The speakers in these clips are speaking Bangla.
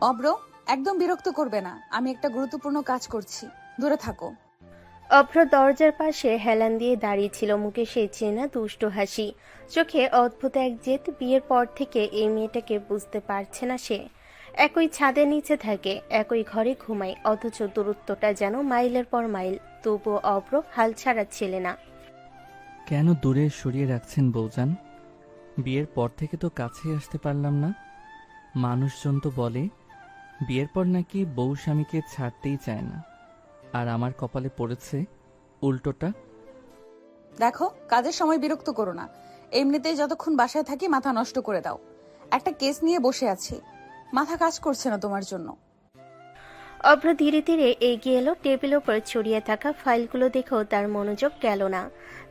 অব্র, একদম বিরক্ত করবে না, আমি একটা গুরুত্বপূর্ণ কাজ করছি, দূরে থাকো। অভ্র দরজার পাশে হেলান দিয়ে দাঁড়িয়ে ছিল, মুখে সেই চেনা দুষ্ট হাসি, চোখে অদ্ভুত এক জেদ। বিয়ের পর থেকে এই মেয়েটাকে বুঝতে পারছে না সে। একই ছাদের নিচে থাকে, একই ঘরে ঘুমায়, অথচ দূরত্বটা যেন মাইলের পর মাইল। তবুও অভ্র হাল ছাড়াচ্ছিলে না। কেন দূরে সরিয়ে রাখছেন বৌজান? বিয়ের পর থেকে তো কাছেই আসতে পারলাম না। মানুষজন তো বলে বিয়ের পর নাকি বউ স্বামীকে ছাড়তেই চায় না, আর আমার কপালে পড়েছে উল্টোটা। দেখো, কাজের সময় বিরক্ত করো না। এমনিতেই যতক্ষণ বাসায় থাকি মাথা নষ্ট করে দাও। একটা কেস নিয়ে বসে আছি, মাথা কাজ করছে না তোমার জন্য। অভ্র ধীরে ধীরে এগিয়ে এলো, টেবিলের উপর ছড়িয়ে থাকা ফাইলগুলো দেখেও তার মনোযোগ গেল না।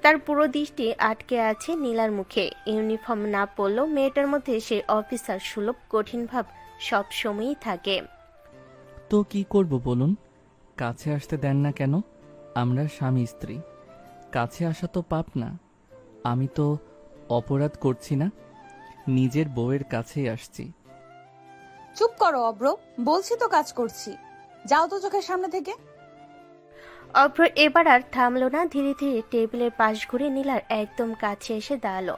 তার পুরো দৃষ্টি আটকে আছে নীলার মুখে। ইউনিফর্ম না পরলেও মেয়েটার মধ্যে সে অফিসার সুলভ কঠিন ভাব সব সময়ই থাকে। তো কি করব বলুন? কাছে আসতে দেন না কেন? আমরা স্বামী স্ত্রী, কাছে আসা তো পাপ না। আমি তো অপরাধ করছি না, নিজের বউয়ের কাছেই আসছি। চুপ করো অব্র, বলছি তো কাজ করছি, যাও তো চোখের সামনে থেকে। অভ্র এবার আর থামলো না, ধীরে ধীরে টেবিলের পাশ ঘুরে নীলার একদম কাছে এসে দাঁড়ালো।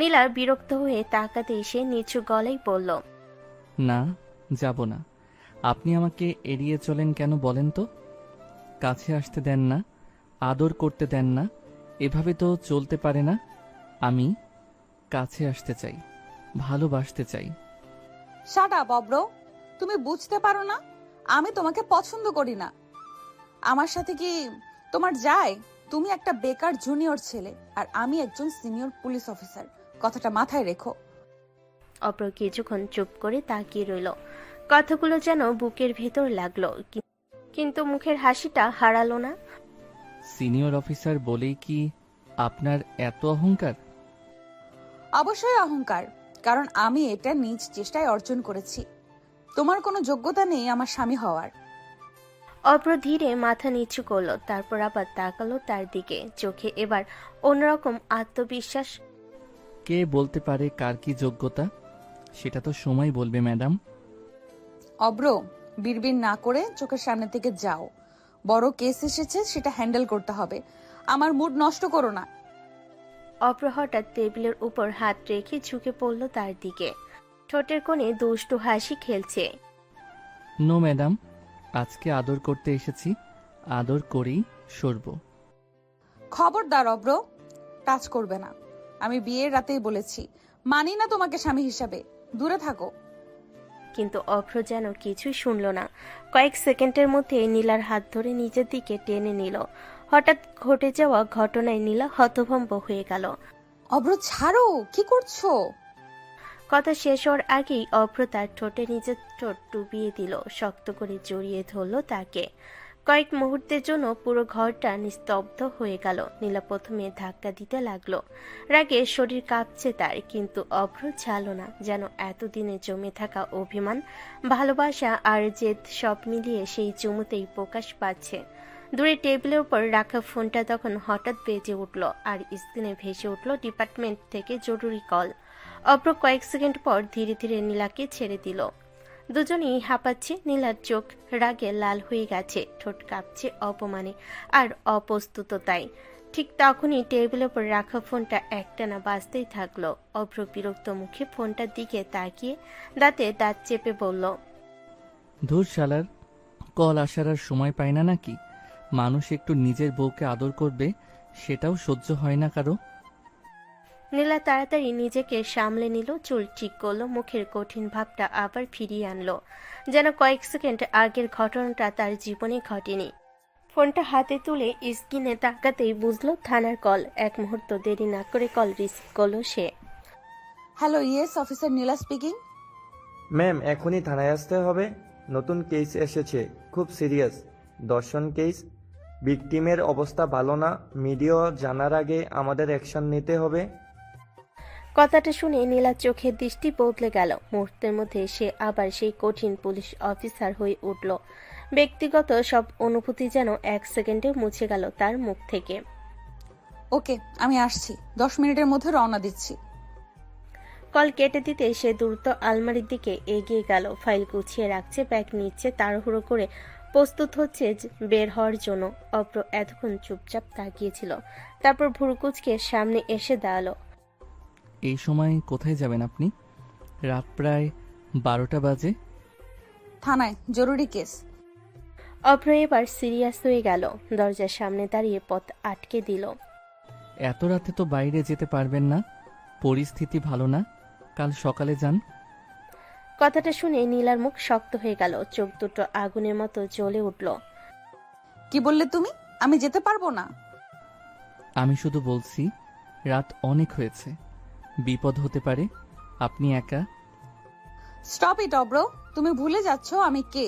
নীলার বিরক্ত হয়ে তাকাতে এসে নিচু গলায় বলল, না, যাব না। আপনি আমাকে এড়িয়ে চলেন কেন বলেন তো? কাছে আসতে দেন না, আদর করতে দেন না, এভাবে তো চলতে পারে না। আমি কাছে আসতে চাই, ভালোবাসতে চাই। শাট আপ অব্র, তুমি বুঝতে পারো না আমি তোমাকে পছন্দ করি না। আমার সাথে কি তোমার যায়? তুমি একটা বেকার জুনিয়র ছেলে আর আমি একজন সিনিয়র পুলিশ অফিসার, কথাটা মাথায় রেখো। অভ্র কিছুক্ষণ চুপ করে তাকিয়ে রইল। কথাগুলো যেন বুকের ভেতর লাগলো, কিন্তু মুখের হাসিটা হারালো না। সিনিয়র অফিসার বলেই কি আপনার এত অহংকার? অবশ্যই অহংকার, কারণ আমি এটা নিজ চেষ্টায় অর্জন করেছি। তোমার কোনো যোগ্যতা নেই আমার স্বামী হওয়ার। অভ্র ধীরে মাথা নিচু করলো, তারপর আবার তাকালো তার দিকে, চোখে এবার অন্যরকম আত্মবিশ্বাস। কে বলতে পারে কার কি যোগ্যতা? সেটা তো সময় বলবে ম্যাডাম। অব্র, বিড়বিড় না করে চোখের সামনে থেকে যাও। বড় কেস এসেছে, সেটা হ্যান্ডেল করতে হবে। আমার মুড নষ্ট করো না। অভ্র হঠাৎ টেবিলের উপর হাত রেখে ঝুঁকে পড়ল তার দিকে, ঠোঁটের কোণে দুষ্টু হাসি খেলছে। নো ম্যাডাম, আজকে আদর করতে এসেছি, আদর করেই সরব। খবরদার অব্র, টাচ করবে না। আমি বিয়ের রাতেই বলেছি, মানি না তোমাকে স্বামী হিসাবে, দূরে থাকো। কিন্তু অভ্র যেন কিছুই শুনল না। কয়েক সেকেন্ডের মধ্যে নীলার হাত ধরে নিজের দিকে টেনে নিল। হঠাৎ ঘটে যাওয়া ঘটনায় নীলা হতভম্ব হয়ে গেল। অব্র ছাড়ো, কি করছো? কথা শেষ হওয়ার আগেই অভ্র তার ঠোঁটে নিজের ঠোঁট ডুবিয়ে দিল, শক্ত করে জড়িয়ে ধরল তাকে। কয়েক মুহূর্তের জন্য পুরো ঘরটা নিস্তব্ধ হয়ে গেল। নীলা প্রথমে ধাক্কা দিতে লাগলো, রাগে শরীর কাঁপছে তার, কিন্তু অভ্র ছাড়লো না। যেন এতদিনে জমে থাকা অভিমান, ভালোবাসা আর জেদ সব মিলিয়ে সেই চুমুতেই প্রকাশ পাচ্ছে। দূরে টেবিলের উপর রাখা ফোনটা তখন হঠাৎ বেজে উঠল, আর স্ক্রিনে ভেসে উঠল ডিপার্টমেন্ট থেকে জরুরি কল। অভ্র কয়েক সেকেন্ড পর ধীরে ধীরে নীলাকে ছেড়ে দিল। দুজনেই হাঁপাচ্ছে, নীলার চোখ রাগে লাল হয়ে গেছে, ঠোঁট কাঁপছে অপমানে আর অপ্রস্তুততায়। ঠিক তখনই টেবিলের উপর রাখা ফোনটা একটানা বাজতেই থাকলো। অভ্র বিরক্ত মুখে ফোনটার দিকে তাকিয়ে দাঁতে দাঁত চেপে বলল, ধুর শালার, কল আসার আর সময় পায় না নাকি? মানুষ একটু নিজের বউকে আদর করবে, সেটাও সহ্য হয় না কারো। নীলা তাড়াতাড়ি নিজেকে সামলে নিল, চুল ঠিক করলো, মুখের কঠিন ভাবটা আবার ফিরিয়ে আনলো, যেন কয়েক সেকেন্ড আগের ঘটনাটা তার জীবনে ঘটেনি। ফোনটা হাতে তুলে স্ক্রিনে তাকাতেই বুঝলো থানার কল। এক মুহূর্ত দেরি না করে কল রিসিভ করলো সে। হ্যালো, ইয়েস অফিসার নীলা স্পিকিং। ম্যাম, এখনই থানায় আসতে হবে। নতুন কেস এসেছে, খুব সিরিয়াস দর্শন কেস। ভিকটিমের অবস্থা ভালো না, মিডিয়া জানার আগে আমাদের অ্যাকশন নিতে হবে। কথাটা শুনে নীলার চোখের দৃষ্টি বদলে গেল। মুহূর্তের মধ্যে সে আবার সেই কঠিন পুলিশ অফিসার হয়ে উঠল। ব্যক্তিগত সব অনুভূতি যেন এক সেকেন্ডে মুছে গেল তার মুখ থেকে। ওকে, আমি আসছি, 10 মিনিটের মধ্যে রওনা দিচ্ছি। কল কেটে দিতে সে দ্রুত আলমারির দিকে এগিয়ে গেল। ফাইল গুছিয়ে রাখছে, ব্যাগ নিচ্ছে, তাড়াহুড়ো করে প্রস্তুত হচ্ছে বের হওয়ার জন্য। অভ্র এতক্ষণ চুপচাপ তাকিয়েছিল, তারপর ভুরুকুচকে সামনে এসে দাঁড়ালো। এই সময় কোথায় যাবেন আপনি? রাত প্রায় 12টা বাজে। থানায় জরুরি কেস। অভ্র এবার সিরিয়াস হয়ে গেল, দরজার সামনে দাঁড়িয়ে পথ আটকে দিল। এত রাতে তো বাইরে যেতে পারবেন না, পরিস্থিতি ভালো না, কাল সকালে যান। কথাটা শুনে নীলার মুখ শক্ত হয়ে গেল, চোখ দুটো আগুনের মতো জ্বলে উঠল। কি বললে তুমি? আমি যেতে পারবো না। আমি শুধু বলছি রাত অনেক হয়েছে, বিপদ হতে পারে। আপনি একা। স্টপ ইট অব্র, তুমি ভুলে যাচ্ছ আমি কে।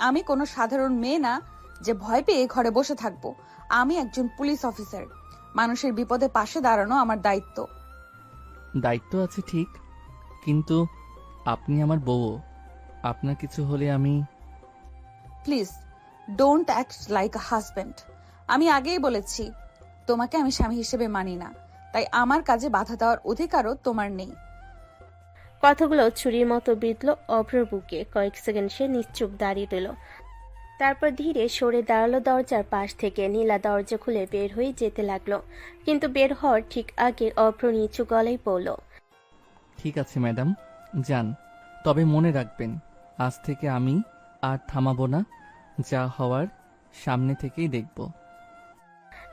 আমি কোনো সাধারণ মেয়ে না যে ভয় পেয়ে ঘরে বসে থাকবো। আমি একজন পুলিশ অফিসার। মানুষের বিপদে পাশে দাঁড়ানো আমার দায়িত্ব। দায়িত্ব আছে ঠিক, কিন্তু আপনি আমার বউও। আপনার কিছু হলে আমি। Please don't act like a husband. আমি আগেই বলেছি তোমাকে আমি স্বামী হিসেবে মানি না, তাই আমার কাজে বাধা দেওয়ার অধিকারও তোমার নেই। কথাগুলো ছুরির মতো বিঁধল অভ্রর বুকে। কয়েক সেকেন্ড সে নিশ্চুপ দাঁড়িয়ে রইল, তারপর ধীরে সরে দাঁড়ালো দরজার পাশ থেকে। নীলা দরজা খুলে বের হয়ে যেতে লাগলো, কিন্তু বের হওয়ার ঠিক আগে অভ্র নিচু গলায় বলল, ঠিক আছে ম্যাডাম, যান। তবে মনে রাখবেন, আজ থেকে আমি আর থামাবো না, যা হওয়ার সামনে থেকেই দেখব।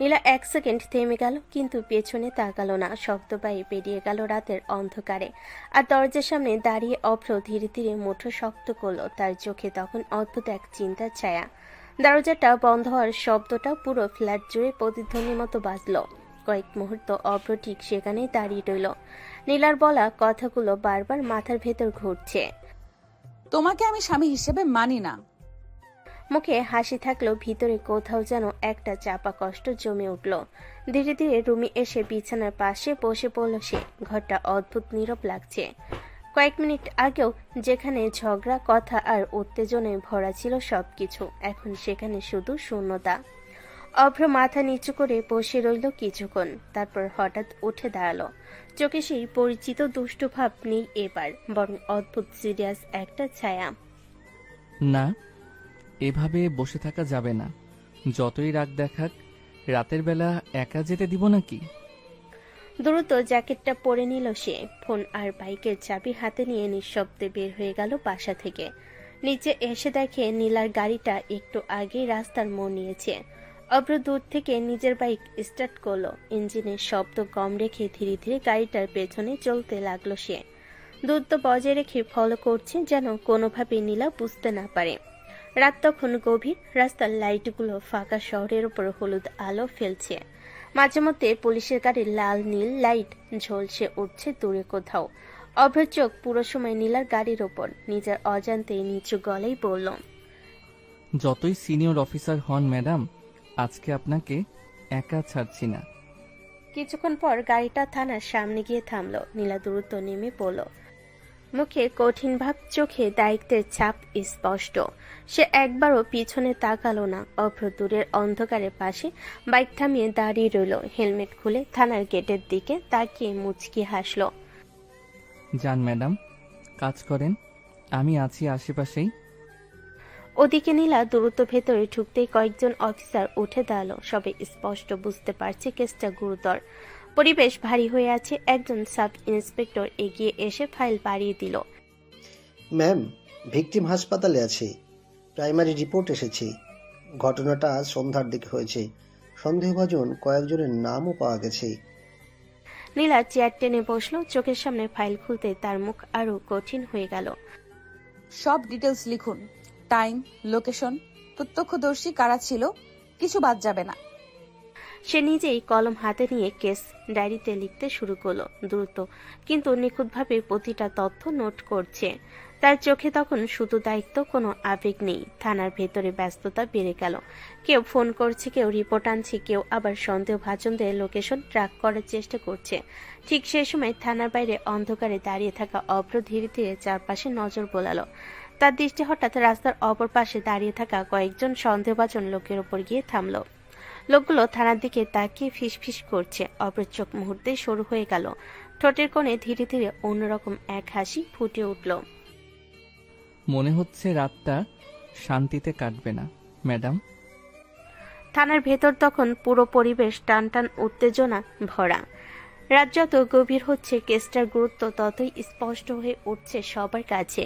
নীলা এক সেকেন্ড থেমে গেল, কিন্তু পেছনে তাকালো না। শব্দ পায়ে পেরিয়ে গেল রাতের অন্ধকারে, আর দরজার সামনে দাঁড়িয়ে অভ্র ধীরে ধীরে মুঠো শক্ত করলো। তার চোখে তখন অদ্ভুত এক চিন্তার ছায়া। দরজাটা বন্ধ হওয়ার শব্দটা পুরো ফ্ল্যাট জুড়ে প্রতিধ্বনির মতো বাজলো। কয়েক মুহূর্ত অভ্র ঠিক সেখানেই দাঁড়িয়ে রইল। নীলার বলা কথাগুলো বারবার মাথার ভেতর ঘুরছে। তোমাকে আমি স্বামী হিসেবে মানি না। মুখে হাসি থাকলেও ভিতরে কোথাও যেন একটা চাপা কষ্ট জমে উঠল। ধীরে ধীরে রুমে এসে বিছানার পাশে বসে পড়ল সে। ঘরটা অদ্ভুত নীরব লাগছে। কয়েক মিনিট আগেও যেখানে ঝগড়া, কথা আর উত্তেজনায় ভরা ছিল সবকিছু, এখন সেখানে শুধু শূন্যতা। অভ্র মাথা নিচু করে বসে রইল কিছুক্ষণ, তারপর হঠাৎ উঠে দাঁড়ালো। চোখে সেই পরিচিত দুষ্টু ভাব নেই এবার, বরং অদ্ভুত সিরিয়াস একটা ছায়া। না, এভাবে বসে থাকা যাবে না। যতই রাগ দেখাক, রাতের বেলা একা যেতে দিব নাকি? দ্রুত জ্যাকেটটা পরে নিল সে। ফোন আর বাইকের চাবি হাতে নিয়ে নিঃশব্দে বের হয়ে গেল বাসা থেকে। নিচে এসে দেখে নীলার গাড়িটা একটু আগেই রাস্তার মোড় নিয়েছে। অভ্র দূর থেকে নিজের বাইক স্টার্ট করলো। ইঞ্জিনের শব্দ কম রেখে ধীরে ধীরে গাড়িটার পেছনে চলতে লাগলো সে। দূরত্ব বজায় রেখে ফলো করছে, যেন কোনোভাবে নীলা বুঝতে না পারে। রাত তখন গভীর, রাস্তার লাইটগুলো ফাঁকা শহরের উপর হলুদ আলো ফেলছে। মাঝে মধ্যে পুলিশের গাড়ির লাল নীল লাইট ঝলসে উঠছে দূরে কোথাও। অভ্র চোখ পুরো সময় নীলার গাড়ির ওপর। নিজের অজান্তে নিচু গলায় বলল, যতই সিনিয়র অফিসার হন ম্যাডাম, আজকে আপনাকে একা ছাড়ছি না। কিছুক্ষণ পর গাড়িটা থানার সামনে গিয়ে থামলো। নীলা দ্রুত নেমে পড়ল। মুখে কঠিন ভাব, চোখে দায়িত্বের ছাপ স্পষ্ট। সে একবারও পিছনে তাকালো না। অভ্র দূরের অন্ধকারের পাশে বাইক থামিয়ে দাঁড়িয়ে রইল। হেলমেট খুলে থানার গেটের দিকে তাকিয়ে মুচকি হাসল। যান ম্যাডাম, কাজ করেন, আমি আছি আশেপাশেই। ওদিকে নীলা দ্রুত ভেতরে ঢুকতেই কয়েকজন অফিসার উঠে দাঁড়ালো। সবে স্পষ্ট বুঝতে পারছে কেসটা গুরুতর। পরিবেশ ভারী হয়ে আছে। একজন সাব ইন্সপেক্টর এগিয়ে এসে ফাইল বাড়িয়ে দিল। ম্যাম, ভিকটিম হাসপাতালে আছে, প্রাইমারি রিপোর্ট এসেছে। ঘটনাটা আজ সন্ধ্যার দিকে হয়েছে। সন্দেহভাজন কয়েকজনের নামও পাওয়া গেছে। নীলা চেয়ার টেনে বসলো। চোখের সামনে ফাইল খুলতে তার মুখ আরো কঠিন হয়ে গেল। সব ডিটেলস লিখুন, টাইম, লোকেশন, প্রত্যক্ষদর্শী কারা ছিল, কিছু বাদ যাবে না। সে নিজেই কলম হাতে নিয়ে কেস ডায়েরিতে লিখতে শুরু করলো। দ্রুত কিন্তু নিখুঁতভাবে প্রতিটা তথ্য নোট করছে। তার চোখে তখন শুধু দায়িত্ব, কোনো আবেগ নেই। থানার ভেতরে ব্যস্ততা বেড়ে গেল। কেউ ফোন করছে, কেউ রিপোর্ট আনছে, কেউ আবার সন্দেহভাজনদের লোকেশন ট্র্যাক করার চেষ্টা করছে। ঠিক সেই সময় থানার বাইরে অন্ধকারে দাঁড়িয়ে থাকা অভ্র ধীরে ধীরে চারপাশে নজর বোলালো। তার দৃষ্টি হঠাৎ রাস্তার অপর পাশে দাঁড়িয়ে থাকা কয়েকজন সন্দেহভাজন লোকের ওপর গিয়ে থামলো। লোকগুলো থানার দিকে তাকিয়ে ফিসফিস করছে। অভ্রের চোখ মুহূর্তেই সরু হয়ে গেল। ঠোঁটের কোণে ধীরে ধীরে অন্যরকম এক হাসি ফুটে উঠল। মনে হচ্ছে রাতটা শান্তিতে কাটবে না ম্যাডাম। থানার ভেতর তখন পুরো পরিবেশ টান টান উত্তেজনা ভরা। রাত যত গভীর হচ্ছে কেসটার গুরুত্ব ততই স্পষ্ট হয়ে উঠছে সবার কাছে।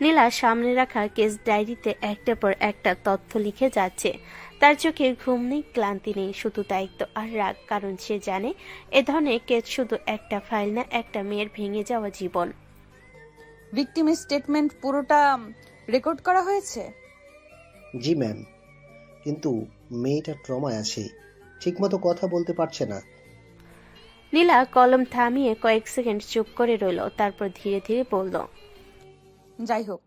নীলা সামনে রাখা কেস ডায়েরিতে একটার পর একটা তথ্য লিখে যাচ্ছে। তার চোখে ঘুম নেই, ক্লান্তি নেই, শুধু দায়িত্ব আর রাগ। কারণ সে জানে এ ধরনের কেস শুধু একটা ফাইল না, একটা মেয়ের ভেঙে যাওয়া জীবন। ভিকটিমের স্টেটমেন্ট পুরোটা রেকর্ড করা হয়েছে? জি ম্যাম, কিন্তু মেয়েটা ট্রমায় আছে, ঠিকমতো কথা বলতে পারছে না। নীলা কলম থামিয়ে কয়েক সেকেন্ড চুপ করে রইল, তারপর ধীরে ধীরে বলল, যাই হোক,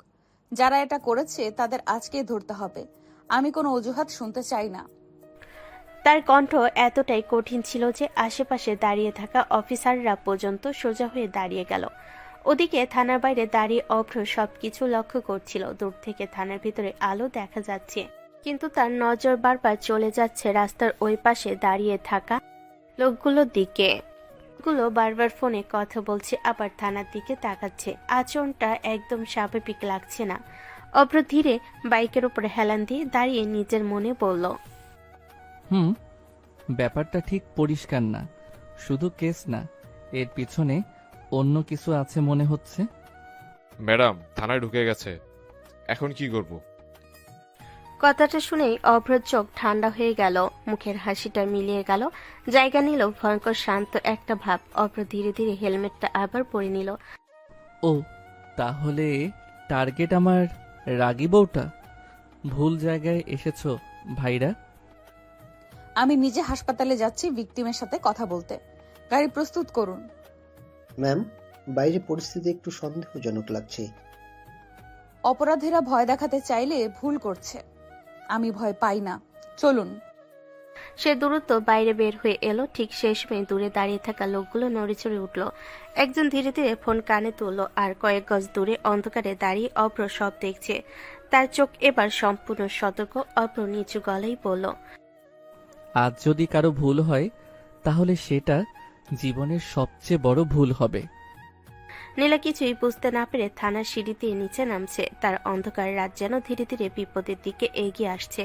যারা এটা করেছে তাদের আজকে ধরতে হবে। আমি কোনো অজুহাত শুনতে চাই না। তার কণ্ঠ এতটাই কঠিন ছিল যে আশেপাশে দাঁড়িয়ে থাকা অফিসাররা পর্যন্ত সোজা হয়ে দাঁড়িয়ে গেল। ওদিকে থানার বাইরে দাঁড়িয়ে অভ্র সবকিছু লক্ষ্য করছিল। দূর থেকে থানার ভিতরে আলো দেখা যাচ্ছে, কিন্তু তার নজর বারবার চলে যাচ্ছে রাস্তার ওই পাশে দাঁড়িয়ে থাকা লোকগুলোর দিকে। গুলো বারবার ফোনে কথা বলছে, আবার থানার দিকে তাকাচ্ছে। আচরণটা একদম স্বাভাবিক লাগছে না। অভ্র ধীরে বাইকের উপরে হেলান দিয়ে দাঁড়িয়ে নিজের মনে বলল, ব্যাপারটা ঠিক পরিষ্কার না। শুধু কেস না, এর পিছনে অন্য কিছু আছে মনে হচ্ছে। ম্যাডাম থানায় ঢুকে গেছে, এখন কি করব? কথাটা শুনেই অভ্রর চোখ ঠান্ডা হয়ে গেল, মুখের হাসিটা মিলিয়ে গেল, জায়গা নিল ভয়ঙ্কর শান্ত একটা ভাব। অভ্র ধীরে ধীরে হেলমেটটা আবার পরে নিল। ও, তাহলে টার্গেট আমার রাগী বউটা। ভুল জায়গায় এসেছো ভাইরা। আমি নিজে হাসপাতালে যাচ্ছি ভিকটিমের সাথে কথা বলতে। গাড়ি প্রস্তুত করুন। ম্যাম, বাইরে পরিস্থিতি একটু সন্দেহজনক লাগছে। অপরাধীরা ভয় দেখাতে চাইলে ভুল করছে। আমি ভয় পাই না, চলুন। সে দ্রুত বাইরে বের হয়ে এলো। ঠিক সেই সময় দূরে দাঁড়িয়ে থাকা লোকগুলো নড়েচড়ে উঠল। একজন ধীরে ধীরে ফোন কানে তুলল, আর কয়েক গজ দূরে অন্ধকারে দাঁড়িয়ে অভ্র সব দেখছে। তার চোখ এবার সম্পূর্ণ সতর্ক। অভ্র নিচু গলায় বলল, আজ যদি কারো ভুল হয় তাহলে সেটা জীবনের সবচেয়ে বড় ভুল হবে। নীলা কিছুই বুঝতে না পেরে থানার সিঁড়ি দিয়ে নিচে নামছে। তার অন্ধকার রাত যেন ধীরে ধীরে বিপদের দিকে এগিয়ে আসছে।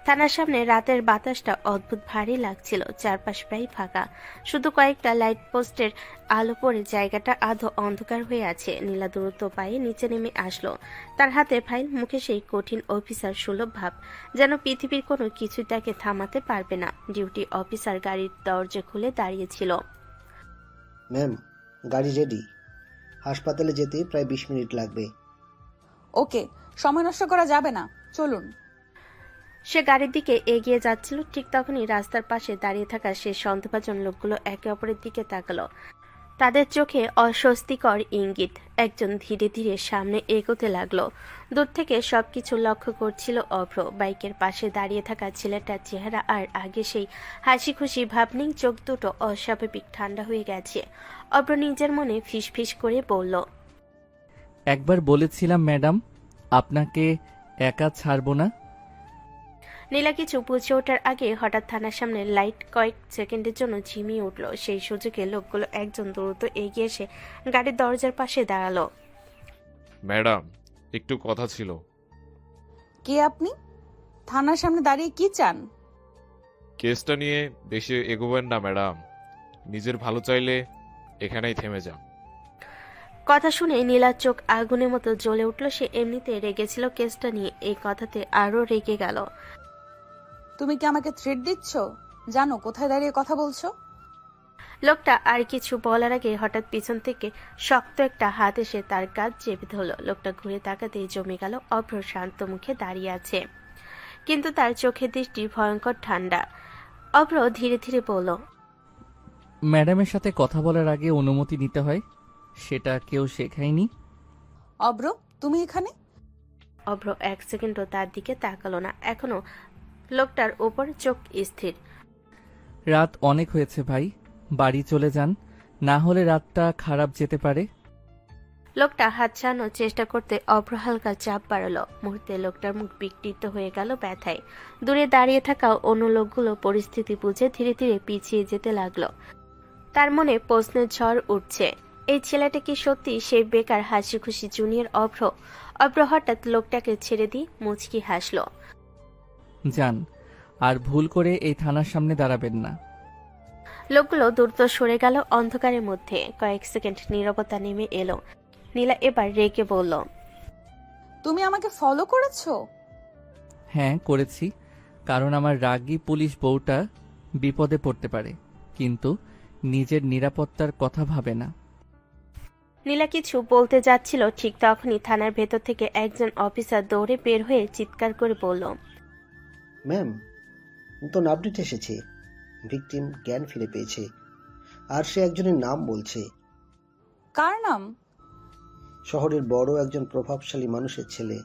থানার সামনে রাতের বাতাসটা অদ্ভুত ভারী লাগছিল। চারপাশ প্রায় ফাঁকা, শুধু কয়েকটা লাইট পোস্টের আলো পড়ে জায়গাটা আধো অন্ধকার হয়ে আছে। নীলা দ্রুত পায়ে নিচে নেমে আসলো। তার হাতে ফাইল, মুখে সেই কঠিন অফিসার সুলভ ভাব, যেন পৃথিবীর কোনো কিছু তাকে থামাতে পারবে না। ডিউটি অফিসার গাড়ির দরজা খুলে দাঁড়িয়েছিল। ম্যাম, গাড়ি রেডি। হাসপাতালে যেতে প্রায় 20 মিনিট লাগবে। ওকে, সময় নষ্ট করা যাবে না, চলুন। সে গাড়ির দিকে এগিয়ে যাচ্ছিল। ঠিক তখনই রাস্তার পাশে দাঁড়িয়ে থাকা সে সন্দেহভাজন লোকগুলো একে অপরের দিকে তাকালো। তাদের চোখে অস্বস্তিকর ইঙ্গিত। একজন ধীরে ধীরে সামনে এগোতে লাগলো। দূর থেকে সবকিছু লক্ষ্য করছিল অভ্র। বাইকের পাশে দাঁড়িয়ে থাকা ছেলেটার চেহারা আর আগে সেই হাসি খুশি ভাব নেই। চোখ দুটো অস্বাভাবিক ঠান্ডা হয়ে গেছে। অভ্র নিজের মনে ফিসফিস করে বলল, একবার বলেছিলাম ম্যাডাম, আপনাকে একা ছাড়বো না। নীলা কিছু বুঝে ওঠার আগে হঠাৎ থানার সামনে লাইট কয়েক সেকেন্ডের জন্য ঝিমিয়ে উঠল। সেই সুযোগে লোকগুলো একজন দ্রুত এগিয়ে এসে গাড়ির দরজার পাশে দাঁড়ালো। ম্যাডাম একটু কথা ছিল। কে আপনি? থানার সামনে দাঁড়িয়ে কি চান? কেসটা নিয়ে বেশি এগোবেন না ম্যাডাম, নিজের ভালো চাইলে এখানেই থেমে যান। কথা শুনে নীলার চোখ আগুনের মতো জ্বলে উঠল। সে এমনিতে রেগেছিল, কেসটা নিয়ে এই কথাতে আরো রেগে গেল। তুমি কি আমাকে থ্রেট দিচ্ছ? জানো কোথায় দাঁড়িয়ে কথা বলছো? লোকটা আর কিছু বলার আগে হঠাৎ পিছন থেকে শক্ত একটা হাত এসে তার কাঁধ চেপে ধরল। লোকটা ঘুরে তাকাতেই জমে গেল। অভ্র শান্ত মুখে দাঁড়িয়ে আছে, কিন্তু তার চোখের দৃষ্টি ভয়ঙ্কর ঠান্ডা। অভ্র ধীরে ধীরে বলল, ম্যাডামের সাথে কথা বলার আগে অনুমতি নিতে হয়, সেটা কেউ শেখায়নি। অব্র, তুমি এখানে? অভ্র এক সেকেন্ডও তার দিকে তাকালো না। এখনো লোকটার উপর চোখ স্থির। রাত অনেক হয়েছে ভাই, বাড়ি চলে যান, না হলে রাতটা খারাপ যেতে পারে। লোকটা হাত ছাড়ানোর চেষ্টা করতে অভ্র হালকা চাপ বাড়ালো। মুহূর্তে লোকটার মুখ বিকৃত হয়ে গেল ব্যথায়। দূরে দাঁড়িয়ে থাকা অন্য লোকগুলো পরিস্থিতি বুঝে ধীরে ধীরে পিছিয়ে যেতে লাগলো। তার মনে প্রশ্নের ঝড় উঠছে, এই ছেলেটা কি সত্যি সেই বেকার হাসি খুশি জুনিয়র অভ্র? অভ্র হঠাৎ লোকটাকে ছেড়ে দিয়ে মুচকি হাসলো। যান, আর ভুল করে এই থানার সামনে দাঁড়াবেন না। লোকগুলো দ্রুত সরে গেল। অন্ধকারের মধ্যে কয়েক সেকেন্ড নীরবতা নেমে এলো। নীলা এবার রেগে বলল, তুমি আমাকে ফলো করেছো? হ্যাঁ, করেছি, কারণ আমার রাগী পুলিশ বউটা বিপদে পড়তে পারে, কিন্তু নিজের নিরাপত্তার কথা ভাবে না। নীলা কিছু বলতে যাচ্ছিল, ঠিক তখনই থানার ভেতর থেকে একজন অফিসার দৌড়ে বের হয়ে চিৎকার করে বলল, ম্যাম, নতুন আপডেট এসেছে। ভিকটিম জ্ঞান ফিরে পেয়েছে, আর সে একজনের নাম বলছে। কার নাম? শহরের বড় একজন প্রভাবশালী মানুষের ছেলে।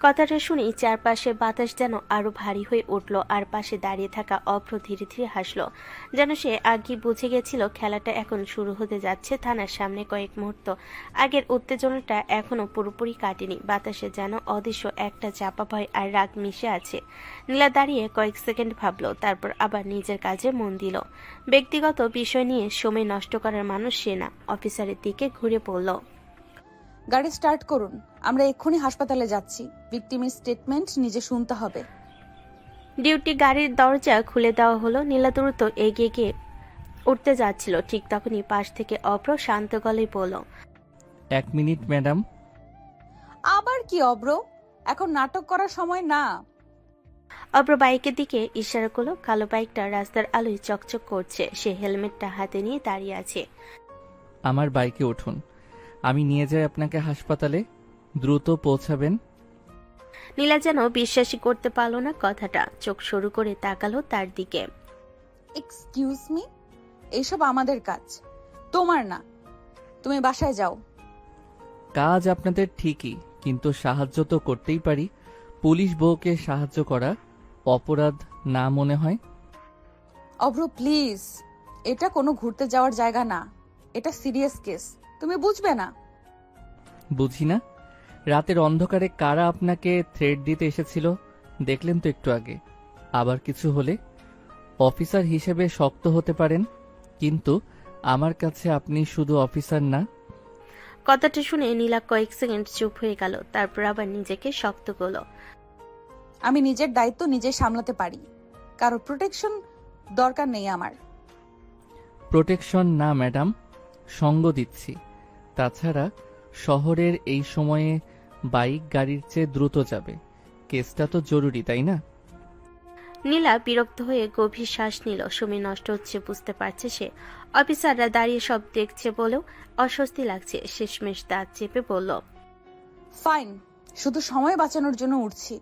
কথাটা শুনেই চারপাশে বাতাস যেন আরো ভারী হয়ে উঠল, আর পাশে দাঁড়িয়ে থাকা অভ্র ধীরে ধীরে হাসল, যেন সে আগেই বুঝে গেছিল খেলাটা এখন শুরু হতে যাচ্ছে। থানার সামনে কয়েক মুহূর্ত আগের উত্তেজনাটা এখনো পুরোপুরি কাটেনি। বাতাসে যেন অদৃশ্য একটা চাপা ভয় আর রাগ মিশে আছে। নীলা দাঁড়িয়ে কয়েক সেকেন্ড ভাবলো, তারপর আবার নিজের কাজে মন দিল। ব্যক্তিগত বিষয় নিয়ে সময় নষ্ট করার মানুষ সে না। অফিসারের দিকে ঘুরে পড়ল। গাড়ি স্টার্ট করুন, আমরা এক্ষুনি হাসপাতালে যাচ্ছি। ভিকটিমের স্টেটমেন্ট নিজে শুনতে হবে। ডিউটি গাড়ির দরজা খুলে দেওয়া হলো। নীলা দ্রুত এগিয়ে গিয়ে উঠতে যাচ্ছিল, ঠিক তখনই পাশ থেকে অভ্র শান্ত গলায় বলল, 1 মিনিট ম্যাডাম। আবার কি অব্র? এখন নাটক করার সময় না। অভ্র বাইকের দিকে ইশারা করলো। কালো বাইকটা রাস্তার আলোয় চকচক করছে। সে হেলমেটটা হাতে নিয়ে দাঁড়িয়ে আছে। আমার বাইকে উঠুন, আমি নিয়ে যাই আপনাকে হাসপাতালে। দ্রুত পৌঁছাবেন। নীলা যেন বিশ্বাসই করতে পারল না কথাটা। চোখ সরু করে তাকালো তার দিকে। এক্সকিউজ মি, এইসব আমাদের কাজ, তোমার না। তুমি বাসায় যাও। কাজ আপনাদের ঠিকই, কিন্তু সাহায্য তো করতেই পারি। পুলিশ বউকে সাহায্য করা অপরাধ না মনে হয়? অভ্র প্লিজ, এটা কোনো ঘুরতে যাওয়ার জায়গা না। এটা সিরিয়াস কেস, তুমি বুঝবে না? বুঝি না? রাতের অন্ধকারে কারা আপনাকে থ্রেট দিতে এসেছিল দেখলেন তো একটু আগে। আবার কিছু হলে অফিসার হিসেবে শক্ত হতে পারেন, কিন্তু আমার কাছে আপনি শুধু অফিসার না। কথাটা শুনে নীলা কয়েক সেকেন্ড চুপ হয়ে গেল, তারপর আবার নিজেকে শক্ত করলো। আমি নিজের দায়িত্ব নিজে সামলাতে পারি, কারো প্রোটেকশন দরকার নেই আমার। প্রোটেকশন না ম্যাডাম, সঙ্গ দিচ্ছি। তাছাড়া শহরের এই সময়ে বাইক গাড়ির চেয়ে দ্রুত যাবে। কেসটা তো জরুরি, তাই না? নীলা বিরক্ত হয়ে গভীর শ্বাস নিল। সময় নষ্ট হচ্ছে বুঝতে পারছে সে। অফিসাররা দাঁড়িয়ে সব দেখছে বলেও অস্বস্তি লাগছে। শেষমেশ দাঁত চেপে বলল, ফাইন, শুধু সময় বাঁচানোর জন্য উঠছি,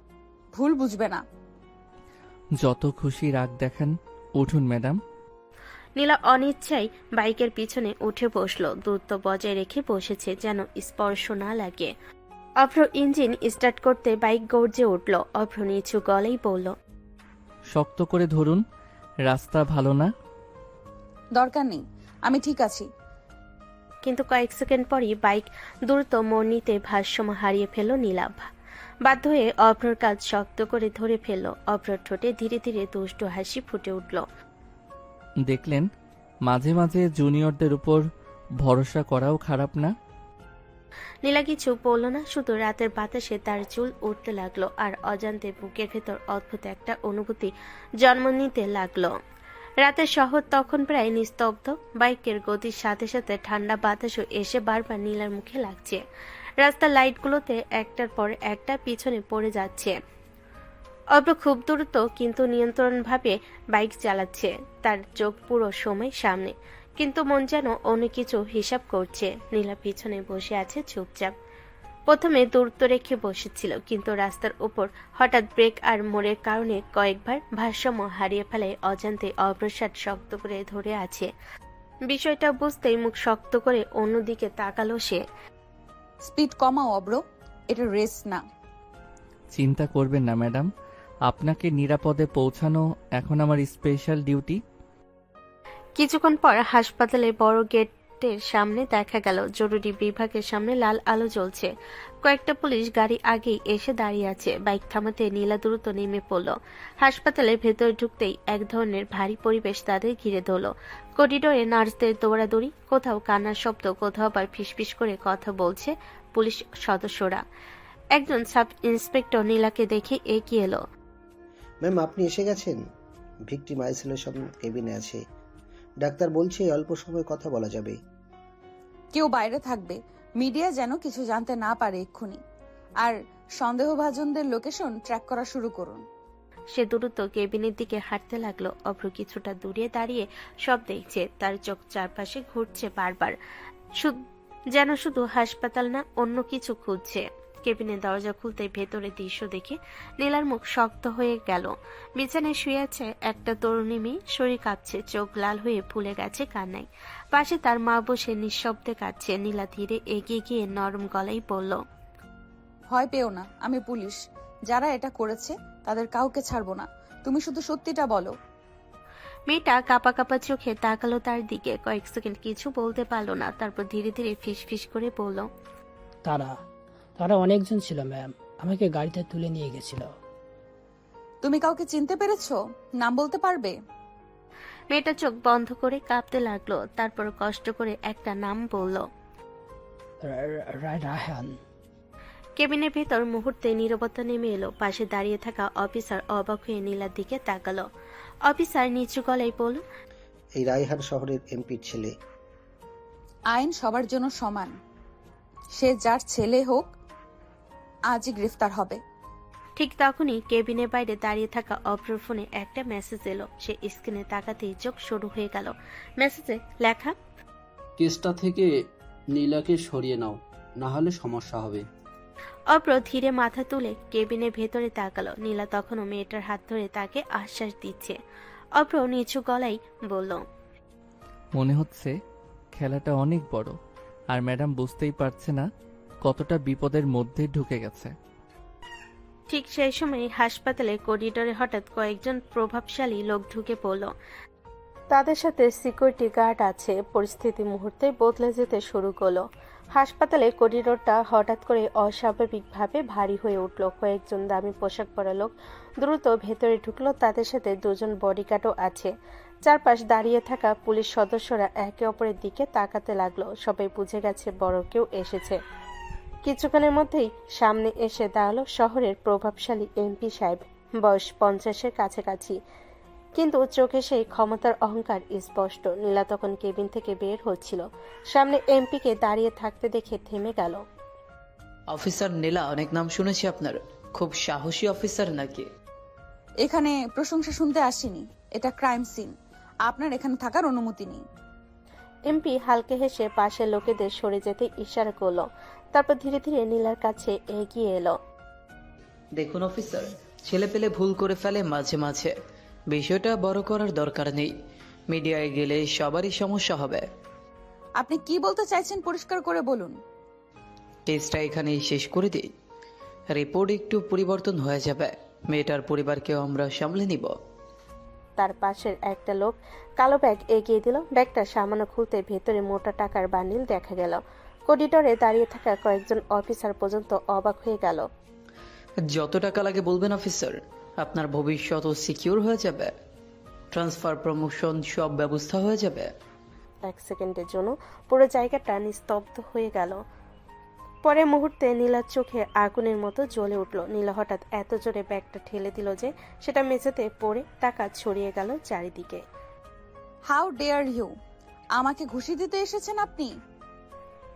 ভুল বুঝবে না। যত খুশি রাগ দেখান, উঠুন ম্যাডাম। নীলা অনিচ্ছায় বাইকের পিছনে উঠে বসলো। দূরত্ব বজায় রেখে বসেছে যেন স্পর্শ না লাগে। অভ্র ইঞ্জিন স্টার্ট করতে বাইক গর্জে উঠল। অভ্র নিচু গলায় বলল, শক্ত করে ধরুন, রাস্তা ভালো না। দরকার নেই, আমি ঠিক আছি। কিন্তু কয়েক সেকেন্ড পরই বাইক দ্রুত মোড় নিতে ভারসাম্য হারিয়ে ফেলল নীলা। বাধ্য হয়ে অভ্রর কাজ শক্ত করে ধরে ফেলল। অভ্রর ঠোঁটে ধীরে ধীরে দুষ্টু হাসি ফুটে উঠল। দেখলেন, মাঝে মাঝে জুনিয়রদের উপর ভরসা করাও খারাপ না। নীলা কিছু বলল না, শুধু রাতের বাতাসে তার চুল উঠতে লাগলো, আর অজান্তে বুকের ভেতর অদ্ভুত একটা অনুভূতি জন্ম নিতে লাগলো। রাতের শহর তখন প্রায় নিস্তব্ধ। বাইকের গতির সাথে সাথে ঠান্ডা বাতাসও এসে বারবার নীলার মুখে লাগছে। রাস্তার লাইটগুলোতে একটার পর একটা পিছনে পড়ে যাচ্ছে। অভ্র খুব দ্রুত কিন্তু নিয়ন্ত্রণভাবে বাইক চালাচ্ছে। তার চোখ পুরো সময় সামনে, কিন্তু মন যেন অন্য কিছু হিসাব করছে। নীলা পিছনে বসে আছে চুপচাপ। প্রথমে দূরত্ব রেখে বসেছিল, কিন্তু রাস্তার উপর হঠাৎ ব্রেক আর মোড়ের কারণে কয়েকবার ভারসাম্য হারিয়ে ফেলায় অজান্তে অগ্রসার শক্ত করে ধরে আছে। বিষয়টা বুঝতেই মুখ শক্ত করে অন্যদিকে তাকালো সে। স্পিড কমাও অব্র, এটা রেস না। চিন্তা করবেন না ম্যাডাম, আপনাকে নিরাপদে পৌঁছানো এখন আমার স্পেশাল ডিউটি। কিছুক্ষণ পর হাসপাতালের বড় গেট গেটের সামনে দেখা গেল জরুরি বিভাগের সামনে লাল আলো জ্বলছে। কয়েকটা পুলিশ গাড়ি আগেই এসে দাঁড়িয়ে আছে। বাইক থামাতে নীলা দ্রুত নেমে পড়ল। হাসপাতালের ভেতরে ঢুকতেই এক ধরনের ভারী পরিবেশ তাদের ঘিরে ধরল। করিডোরে নার্সদের দৌড়াদৌড়ি, কোথাও কান্নার শব্দ, কোথাও আবার ফিসফিস করে কথা বলছে পুলিশ সদস্যরা। একজন সাব ইন্সপেক্টর নীলাকে দেখে এগিয়ে এলো। ম্যাম, আপনি এসে গেছেন। ভিকটিম আইসোলেশন কেবিনে আছে। ডাক্তার বলছে অল্প সময় কথা বলা যাবে। কেউ বাইরে থাকবে, মিডিয়া যেন কিছু জানতে না পারে এক্ষুনি। আর সন্দেহভাজনদের লোকেশন ট্র্যাক করা শুরু করুন। সে দ্রুত কেবিনের দিকে হাঁটতে লাগলো। অভ্র কিছুটা দূরে দাঁড়িয়ে সব দেখছে। তার চোখ চারপাশে ঘুরছে বারবার, যেন শুধু হাসপাতাল না, অন্য কিছু খুঁজছে। কেবিনের দরজা খুলতে ভেতরে দৃশ্য দেখে নীলার মুখ শক্ত হয়ে গেল। বিছানায় শুয়ে আছে একটা তরুণী মেয়ে, শরীর কাঁপছে, চোখ লাল হয়ে ফুলে গেছে কান্নায়। পাশে তার মা বসে নিঃশব্দে কাঁদছে। নীলা ধীরে এগিয়ে গিয়ে নরম গলায় বলল, ভয় পেও না, আমি পুলিশ। যারা এটা করেছে তাদের কাউকে ছাড়বো না। তুমি শুধু সত্যিটা বলো। মেয়েটা কাপা কাপা চোখে তাকালো তার দিকে। কয়েক সেকেন্ড কিছু বলতে পারলো না, তারপর ধীরে ধীরে ফিস ফিস করে বলল, তারা অনেকজন ছিল ম্যাম। আমাকে গাড়িতে তুলে নিয়ে গেছিল। তুমি কাউকে চিনতে পেরেছো? নাম বলতে পারবে? মেয়েটা চোখ বন্ধ করে কাঁপতে লাগলো, তারপর কষ্ট করে একটা নাম বলল। রায়হান। কেবিনের ভেতর মুহূর্তে নীরবতা নেমে এলো। পাশে দাঁড়িয়ে থাকা অফিসার অবাক হয়ে নীলার দিকে তাকালো। অফিসার নিচু গলায় বলল, এই রায়হান শহরের এমপির ছেলে। আইন সবার জন্য সমান। সে যার ছেলে হোক, আজই গ্রেফতার হবে। ঠিক তখনই কেবিনের বাইরে দাঁড়িয়ে থাকা অভ্রর ফোনে একটা মেসেজ এলো। সে স্ক্রিনে তাকাতেই চোখ শুরু হয়ে গেল। মেসেজে লেখা, কেসটা থেকে নীলাকে সরিয়ে নাও, না হলে সমস্যা হবে। অভ্র ধীরে মাথা তুলে কেবিনের ভেতরে তাকালো। নীলা তখনও মেয়েটার হাত ধরে তাকে আশ্বাস দিচ্ছে। অভ্র নিচু গলায় বলল, মনে হচ্ছে খেলাটা অনেক বড়, আর ম্যাডাম বুঝতেই পারছে না কতটা বিপদের মধ্যে ঢুকে গেছে। ঠিক সেই সময় হাসপাতালের করিডোরে হঠাৎ কয়েকজন প্রভাবশালী লোক ঢুকে পড়ল। তাদের সাথে সিকিউরিটি গার্ড আছে। পরিস্থিতি মুহূর্তে বদলে যেতে শুরু করলো। হাসপাতালের করিডোরটা হঠাৎ করে অস্বাভাবিকভাবে ভারী হয়ে উঠল। কয়েকজন দামি পোশাক পরা লোক দ্রুত ভেতরে ঢুকলো। তাদের সাথে দুজন বডিগার্ডও আছে। চারপাশ দাঁড়িয়ে থাকা পুলিশ সদস্যরা একে অপরের দিকে তাকাতে লাগলো। সবাই বুঝে গেছে বড় কেউ এসেছে। কিছুক্ষণের মধ্যেই সামনে এসে দাঁড়ালো শহরের প্রভাবশালী এমপি সাহেব। বয়স 50-এর কাছাকাছি, কিন্তু চোখে সেই ক্ষমতার অহংকার স্পষ্ট। নীলা তখন কেবিন থেকে বের হচ্ছিল। সামনে এমপিকে দাঁড়িয়ে থাকতে দেখে থেমে গেল। অফিসার নীলা, অনেক নাম শুনেছি আপনার। খুব সাহসী অফিসার নাকি? এখানে প্রশংসা শুনতে আসিনি, এটা ক্রাইম সিন। আপনার এখানে থাকার অনুমতি নেই। এমপি হালকা হেসে পাশের লোকেদের সরে যেতে ইশারা করলো। তারপর ধীরে ধীরে নীলার কাছে এগিয়ে এলো। দেখুন অফিসার, ছেলে পেলে ভুল করে ফেলে মাঝে মাঝে। বিষয়টা বড় করার দরকার নেই। মিডিয়ায় গেলে সবারই সমস্যা হবে। আপনি কি বলতে চাইছেন পরিষ্কার করে বলুন। কেসটা এখানেই শেষ করে দিই। রিপোর্ট একটু পরিবর্তন হয়ে যাবে। মেয়েটার পরিবারকেও আমরা সামলে নিব। তার পাশের একটা লোক কালো ব্যাগ এগিয়ে দিল। ব্যাগটা সামান্য খুলতে ভেতরে মোটা টাকার বান্ডিল দেখা গেল। করিডোরে দাঁড়িয়ে থাকা কয়েকজন অফিসার পর্যন্ত অবাক হয়ে গেল। যত টাকা লাগে বলবেন অফিসার, আপনার ভবিষ্যৎ সিকিউর হয়ে যাবে। ট্রান্সফার, প্রমোশন সব ব্যবস্থা হয়ে যাবে। এক সেকেন্ডের জন্য পুরো জায়গাটা নিস্তব্ধ হয়ে গেল। পরের মুহূর্তে নীলার চোখে আগুনের মতো জ্বলে উঠল। নীলা হঠাৎ এত জোরে ব্যাগটা ঠেলে দিল যে সেটা মেঝেতে পড়ে টাকা ছড়িয়ে গেল চারিদিকে। How dare you! আমাকে ঘুষি দিতে এসেছেন আপনি?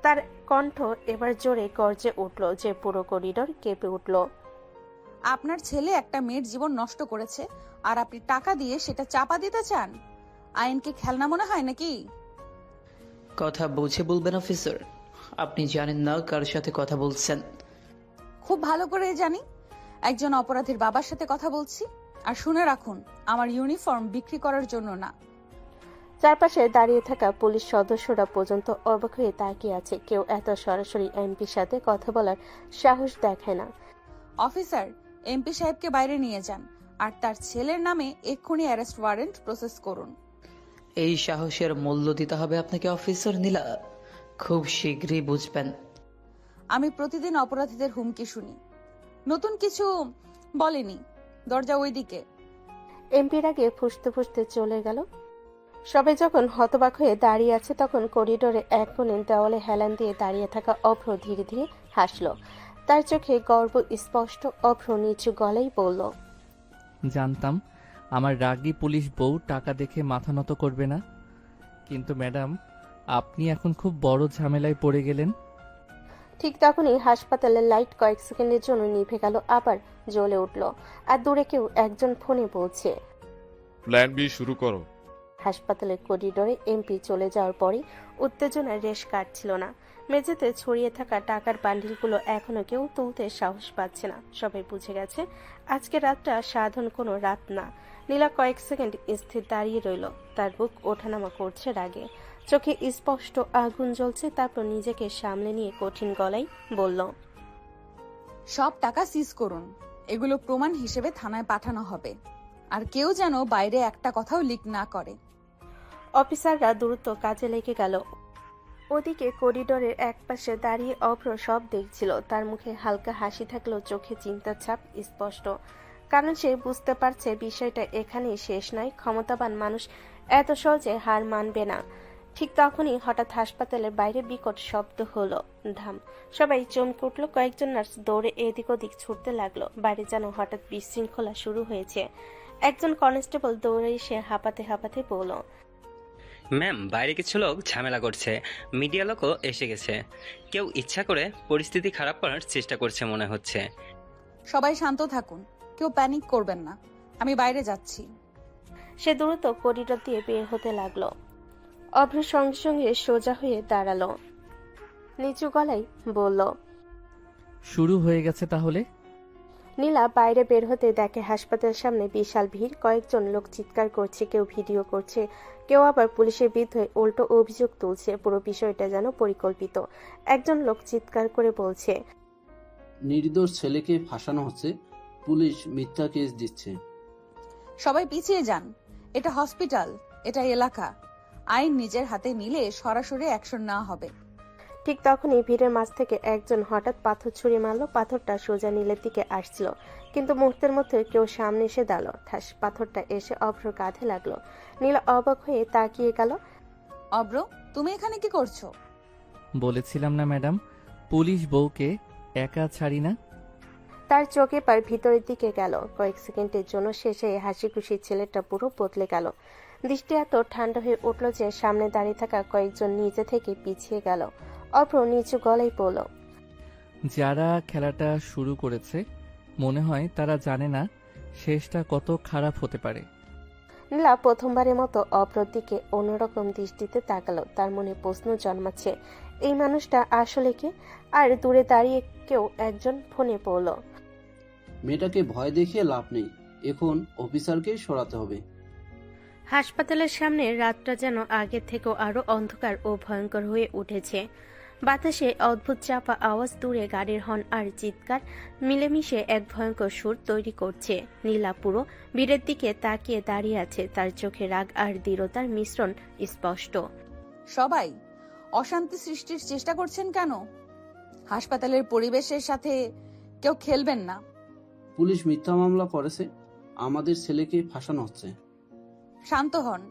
তার কণ্ঠ এবার জোরে গর্জে উঠল যে পুরো করিডোর কেঁপে উঠল। আপনার ছেলে একটা মেয়ের জীবন নষ্ট করেছে, আর আপনি টাকা দিয়ে সেটা চাপা দিতে চান? আইনকে খেলনা মনে হয় নাকি? কথা বুঝে বলবেন অফিসার। আপনি জানেন না কার সাথে কথা বলছেন। খুব ভালো করে জানি। একজন অপরাধীর বাবার সাথে কথা বলছি। আর শুনে রাখুন, আমার ইউনিফর্ম বিক্রি করার জন্য না। চারপাশে দাঁড়িয়ে থাকা পুলিশ সদস্যরা পর্যন্ত অবাক হয়ে তাকিয়ে আছে। কেউ এত সরাসরি এমপির সাথে কথা বলার সাহস দেখায় না। অফিসার, এমপি সাহেবকে বাইরে নিয়ে যান আর তার ছেলের নামে এক্ষুনি অ্যারেস্ট ওয়ারেন্ট প্রসেস করুন। এই সাহসের মূল্য দিতে হবে আপনাকে অফিসার নীলা। খুব শীঘ্রই বুঝবেন। আমি প্রতিদিন অপরাধীদের হুমকি শুনি, নতুন কিছু বলেনি। দরজা ওইদিকে। এমপির আগে ফুসতে ফুসতে চলে গেল। সবাই যখন হতবাক হয়ে দাঁড়িয়ে আছে তখন করিডোরে এক কোণে দেওয়ালে হেলান দিয়ে দাঁড়িয়ে থাকা অভ্র ধীরে ধীরে হাসল। তার চোখে গর্ব স্পষ্ট। অভ্র নিচু গলায় বলল, জানতাম আমার রাগী পুলিশ বউ টাকা দেখে মাথা নত করবে না, কিন্তু ম্যাডাম আপনি এখন খুব বড় ঝামেলায় পড়ে গেলেন। ঠিক তখনই হাসপাতালের লাইট কয়েক সেকেন্ডের জন্য নিভে গেল, আবার জ্বলে উঠল। আর দূরে কেউ একজন ফোনে বলছে। প্ল্যান বি শুরু করো। হাসপাতালের করিডোরে এমপি চলে যাওয়ার পরই উত্তেজনার রেশ কাটছিল না। মেঝেতে ছড়িয়ে থাকা টাকার বান্ডিলগুলো এখনো কেউ তুলতে সাহস পাচ্ছে না। সবাই বুঝে গেছে আজকে রাতটা সাধারণ কোনো রাত না। নীলা কয়েক সেকেন্ড স্থির দাঁড়িয়ে রইল। তার বুক ওঠানামা করছে রাগে, চোখে স্পষ্ট আগুন জ্বলছে। তারপর নিজেকে সামলে নিয়ে কঠিন গলায় বলল, সব টাকা সিজ করুন, এগুলো প্রমাণ হিসেবে থানায় পাঠানো হবে। আর কেউ যেন বাইরে একটা কথাও লিক না করে। অফিসাররা দ্রুত কাজে লেগে গেল। ওদিকে করিডোরের একপাশে দাঁড়িয়ে অভ্র সব দেখছিল। তার মুখে হালকা হাসি থাকলেও চোখে চিন্তার ছাপ স্পষ্ট, কারণ সে বুঝতে পারছে বিষয়টা এখানেই শেষ নয়। ক্ষমতাবান মানুষ এত সহজে হার মানবে না। ঠিক তখনই হঠাৎ হাসপাতালের বাইরে বিকট শব্দ হলো, ধাম। সবাই চমকে উঠল। কয়েকজন নার্স দৌড়ে এদিক ওদিক ছুটতে লাগলো। বাইরে যেন হঠাৎ বিশৃঙ্খলা শুরু হয়েছে। একজন কনস্টেবল দৌড়ে এসে হাঁপাতে হাঁপাতে বলল, ম্যাম, বাইরে কিছু লোক ঝামেলা করছে, মিডিয়া লোকও এসে গেছে। কেউ ইচ্ছা করে পরিস্থিতি খারাপ করার চেষ্টা করছে মনে হচ্ছে। সবাই শান্ত থাকুন, কেউ প্যানিক করবেন না, আমি বাইরে যাচ্ছি। সে দ্রুত করিডোর দিয়ে বের হতে লাগলো। অভ্র সঙ্গে সঙ্গে সোজা হয়ে দাঁড়ালো, নিচু গলায় বলল, শুরু হয়ে গেছে তাহলে? নীলা বাইরে বের হতে দেখে হাসপাতালের সামনে বিশাল ভিড়। কয়েকজন লোক চিৎকার করছে, কেউ ভিডিও করছে, কেউ আবার পুলিশের বিরুদ্ধে উল্টো অভিযোগ তুলছে। পুরো বিষয়টা যেন পরিকল্পিত। একজন লোক চিৎকার করে বলছে, নির্দোষ ছেলেকে ফাঁসানো হচ্ছে, পুলিশ মিথ্যা কেস দিচ্ছে। সবাই পিছিয়ে যান, এটা হসপিটাল, এটা এলাকা। আইন নিজের হাতে নিলে সরাসরি অ্যাকশন নেওয়া হবে। ঠিক তখনই ভিড়ের মাঝ থেকে একজন হঠাৎ পাথর ছুঁড়ে মারল। পাথরটা সোজা নীলের দিকে আসছিল, কিন্তু মুহূর্তের মধ্যে কেউ সামনে এসে দাঁড়ালো। ঠাস, পাথরটা এসে অভ্র কাঁধে লাগলো। নীল অবাক হয়ে তাকিয়ে গেল। অব্র, তুমি এখানে কি করছো? বলেছিলাম না ম্যাডাম, পুলিশ বউকে একা ছাড়ি না। তার চোখে পার ভিতরের দিকে গেল। কয়েক সেকেন্ডের জন্য শেষে হাসি খুশি ছেলেটা পুরো বদলে গেল। দৃষ্টি এত ঠান্ডা হয়ে উঠল যে সামনে দাঁড়িয়ে থাকা কয়েকজন নিজে থেকে পিছিয়ে গেল। অভ্র নিচু গলায় বলল, যারা খেলাটা শুরু করেছে মনে হয় তারা জানে না শেষটা কত খারাপ হতে পারে। নীলা প্রথমবারের মতো অভ্রর দিকে অন্যরকম দৃষ্টিতে তাকালো। তার মনে প্রশ্ন জন্মাচ্ছে, এই মানুষটা আসলে কে? আর দূরে দাঁড়িয়ে কেউ একজন ফোনে বলল, মেয়েটাকে ভয় দেখিয়ে লাভ নেই, এখন অফিসারকেই সরাতে হবে। হাসপাতালের সামনে রাতটা যেন আগের থেকেও আরো অন্ধকার ও ভয়ঙ্কর হয়ে উঠেছে। বাতাসে অদ্ভুত চাপা আওয়াজ, দূরে গাড়ির হর্ন আর চিৎকার মিলেমিশে এক ভয়ঙ্কর সুর তৈরি করছে। নীলা পুরো ভিড়ের দিকে তাকিয়ে দাঁড়িয়ে আছে। তার চোখে রাগ আর দৃঢ়তার মিশ্রণ স্পষ্ট। সবাই অশান্তি সৃষ্টির চেষ্টা করছেন কেন? হাসপাতালের পরিবেশের সাথে কেউ খেলবেন না। পুলিশ মিথ্যা মামলা করেছে, আমাদের ছেলেকে ফাঁসানো হচ্ছে। শান্ত হন,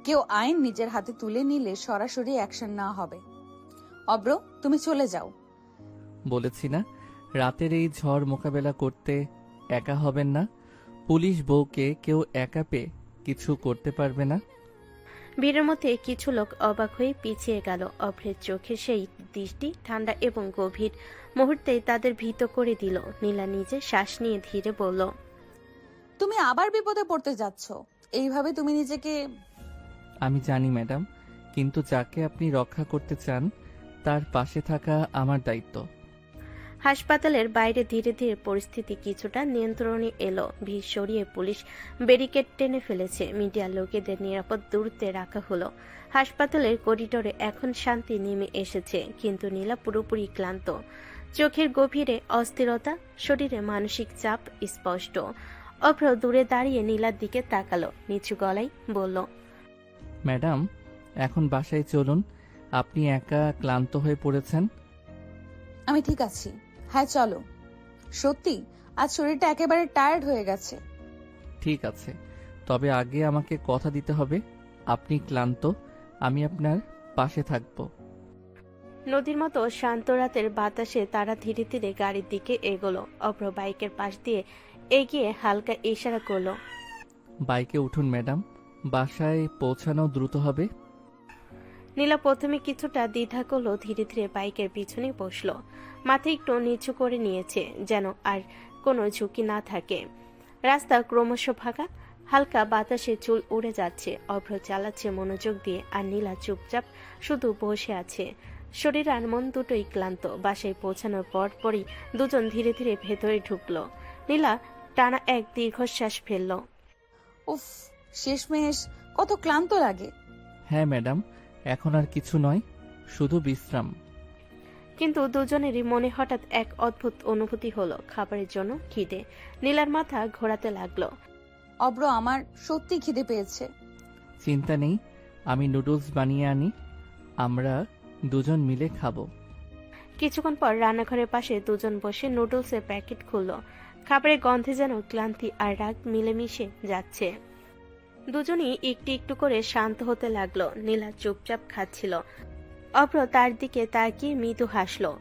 কেউ আইন নিজের হাতে তুলে নিলে সরাসরি অ্যাকশন নেওয়া হবে। অব্র, তুমি চলে যাও। বলেছি না রাতের এই ঝড় মোকাবেলা করতে একা হবেন না। পুলিশ বউকে কেউ একা পেয়ে কিছু করতে পারবে না। ভিড়ের মধ্যে কিছু লোক অবাক হয়ে পিছিয়ে গেল। অভ্রের চোখে সেই দৃষ্টি ঠান্ডা এবং গভীর, মুহূর্তেই তাদের ভীত করে দিল। নীলা নিজে শ্বাস নিয়ে ধীরে বলল, তুমি আবার বিপদে পড়তে যাচ্ছ। এইভাবে তুমি নিজেকে... আমি জানি ম্যাডাম, কিন্তু যাকে আপনি রক্ষা করতে চান তার পাশে থাকা আমার দায়িত্ব। হাসপাতালের বাইরে ধীরে ধীরে পরিস্থিতি কিছুটা নিয়ন্ত্রণে এলো। ভিড় সরিয়ে পুলিশ ব্যারিকেড টেনে ফেলেছে। মিডিয়ার লোকেদের নিরাপদ দূরত্বে রাখা হলো। হাসপাতালের করিডোরে এখন শান্তি নেমে এসেছে, কিন্তু নীলা পুরোপুরি ক্লান্ত। চোখের গভীরে অস্থিরতা, শরীরে মানসিক চাপ স্পষ্ট। অভ্র দূরে দাঁড়িয়ে নীলার দিকে তাকালো, নিচু গলায় বলল, ম্যাডাম, এখন বাসায় চলুন। আপনি একা ক্লান্ত হয়ে পড়েছেন। আমি ঠিক আছি। হ্যাঁ চলো। সত্যি আজ শরীরটা একেবারে টায়ার্ড হয়ে গেছে। ঠিক আছে, তবে আগে আমাকে কথা দিতে হবে। আপনি ক্লান্ত, আমি আপনার পাশে থাকব। নদীর মতো শান্ত রাতের বাতাসে তারা ধীরে ধীরে গাড়ির দিকে এগোলো। অভ্র বাইকের পাশ দিয়ে এগিয়ে হালকা ইশারা করলো। বাইকে উঠুন ম্যাডাম, বাসায় পৌঁছানো দ্রুত হবে। নীলা প্রথমে কিছুটা দ্বিধা করলো, ধীরে ধীরে বাইকের পিছনে বসলো। মাথা একটু নিচু করে নিয়েছে যেন আর কোনো ঝুঁকি না থাকে। রাস্তা ক্রমশ ফাঁকা, হালকা বাতাসে চুল উড়ে যাচ্ছে। অভ্র চালাচ্ছে মনোযোগ দিয়ে, আর নীলা চুপচাপ শুধু বসে আছে। শরীর আর মন দুটোই ক্লান্ত। বাসায় পৌঁছানোর পরপরই দুজন ধীরে ধীরে ভেতরে ঢুকলো। নীলা টানা এক দীর্ঘশ্বাস ফেলল। উফ, শেষমেশ কত ক্লান্ত লাগে। হ্যাঁ ম্যাডাম, এখন আর কিছু নয়, শুধু বিশ্রাম। কিন্তু দুজনেরই মনে হঠাৎ এক অদ্ভুত অনুভূতি হলো, খাবারের জন্য খিদে। নীলার মাথা ঘোরাতে লাগলো। অব্র, আমার সত্যি খিদে পেয়েছে। চিন্তা নেই, আমি নুডলস বানিয়ে আনি, আমরা দুজন মিলে খাবো। কিছুক্ষণ পর রান্নাঘরের পাশে দুজন বসে নুডলসের প্যাকেট খুললো। খাবারের গন্ধে যেন ক্লান্তি আর রাগ মিলেমিশে যাচ্ছে। দুজনই একটু একটু করে শান্ত হতে লাগলো। নীলা চুপচাপ খাচ্ছিল। অভ্র তার দিকে তাকিয়ে মৃদু হাসলো।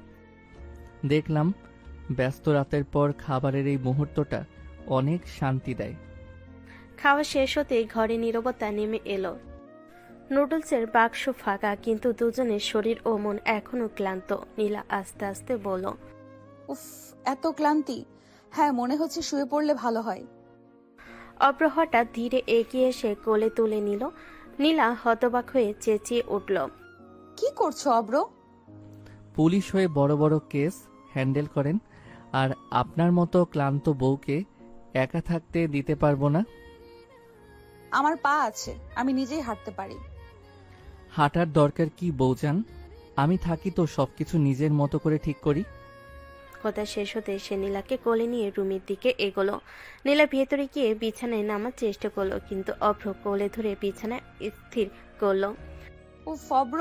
দেখলাম ব্যস্ত রাতের পর খাবারের এই মুহূর্তটা অনেক শান্তি দেয়। খাওয়া শেষ হতেই ঘরে নীরবতা নেমে এলো। নুডলসের বাক্স ফাঁকা, কিন্তু দুজনের শরীর ও মন এখনো ক্লান্ত। নীলা আস্তে আস্তে বলল, উফ, এত ক্লান্তি। হ্যাঁ, মনে হচ্ছে শুয়ে পড়লে ভালো হয়। অভ্র হঠাৎ ধীরে এগিয়ে এসে কোলে তুলে নিল। নীলা হতবাক হয়ে চেঁচিয়ে উঠল। কি করছো অব্র? পুলিশ হয়ে বড় বড় কেস হ্যান্ডেল করেন, আর আপনার মতো ক্লান্ত বউকে একা থাকতে দিতে পারবো না। আমার পা আছে, আমি নিজেই হাঁটতে পারি। হাঁটার দরকার কি বউজান? আমি থাকি তো সবকিছু নিজের মতো করে ঠিক করি। কথা শেষ হতে সে নীলাকে কোলে নিয়ে রুমের দিকে এগোলো। নীলা ভেতরে গিয়ে বিছানায় নামার চেষ্টা করলো, কিন্তু অভ্র কোলে ধরে বিছানায় স্থির করলো। উফ অব্র,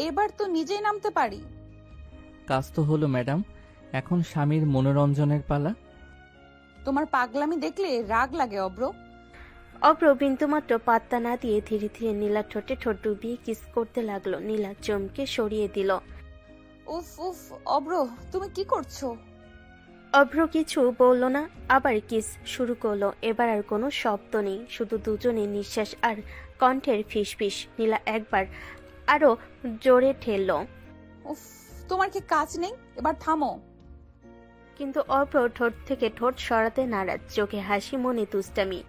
এবার তো নিজেই নামতে পারি। কাজ তো হলো ম্যাডাম, এখন স্বামীর মনোরঞ্জনের পালা। তোমার পাগলামি দেখলে রাগ লাগে অব্র। অভ্র বিন্দুমাত্র পাত্তা না দিয়ে ধীরে ধীরে নীলা ঠোঁটে ঠোঁট ডুবিয়ে কিস করতে লাগলো। নীলা চমকে সরিয়ে দিল। উফ উফ অব্র, তুমি কি করছো? অভ্র কিছু বলল না, আবার কিস শুরু করলো। এবার আর কোনো শব্দ নেই, শুধু দুজনের নিঃশ্বাস আর কণ্ঠের ফিসফিস। নীলা একবার আরো জোরে ঠেলল। উফ, তোমার কি কাজ নেই? এবার থামো। কিন্তু অভ্র ঠোঁট থেকে ঠোঁট সরাতে নারাজ, চোখে হাসি, মনে দুষ্টামি।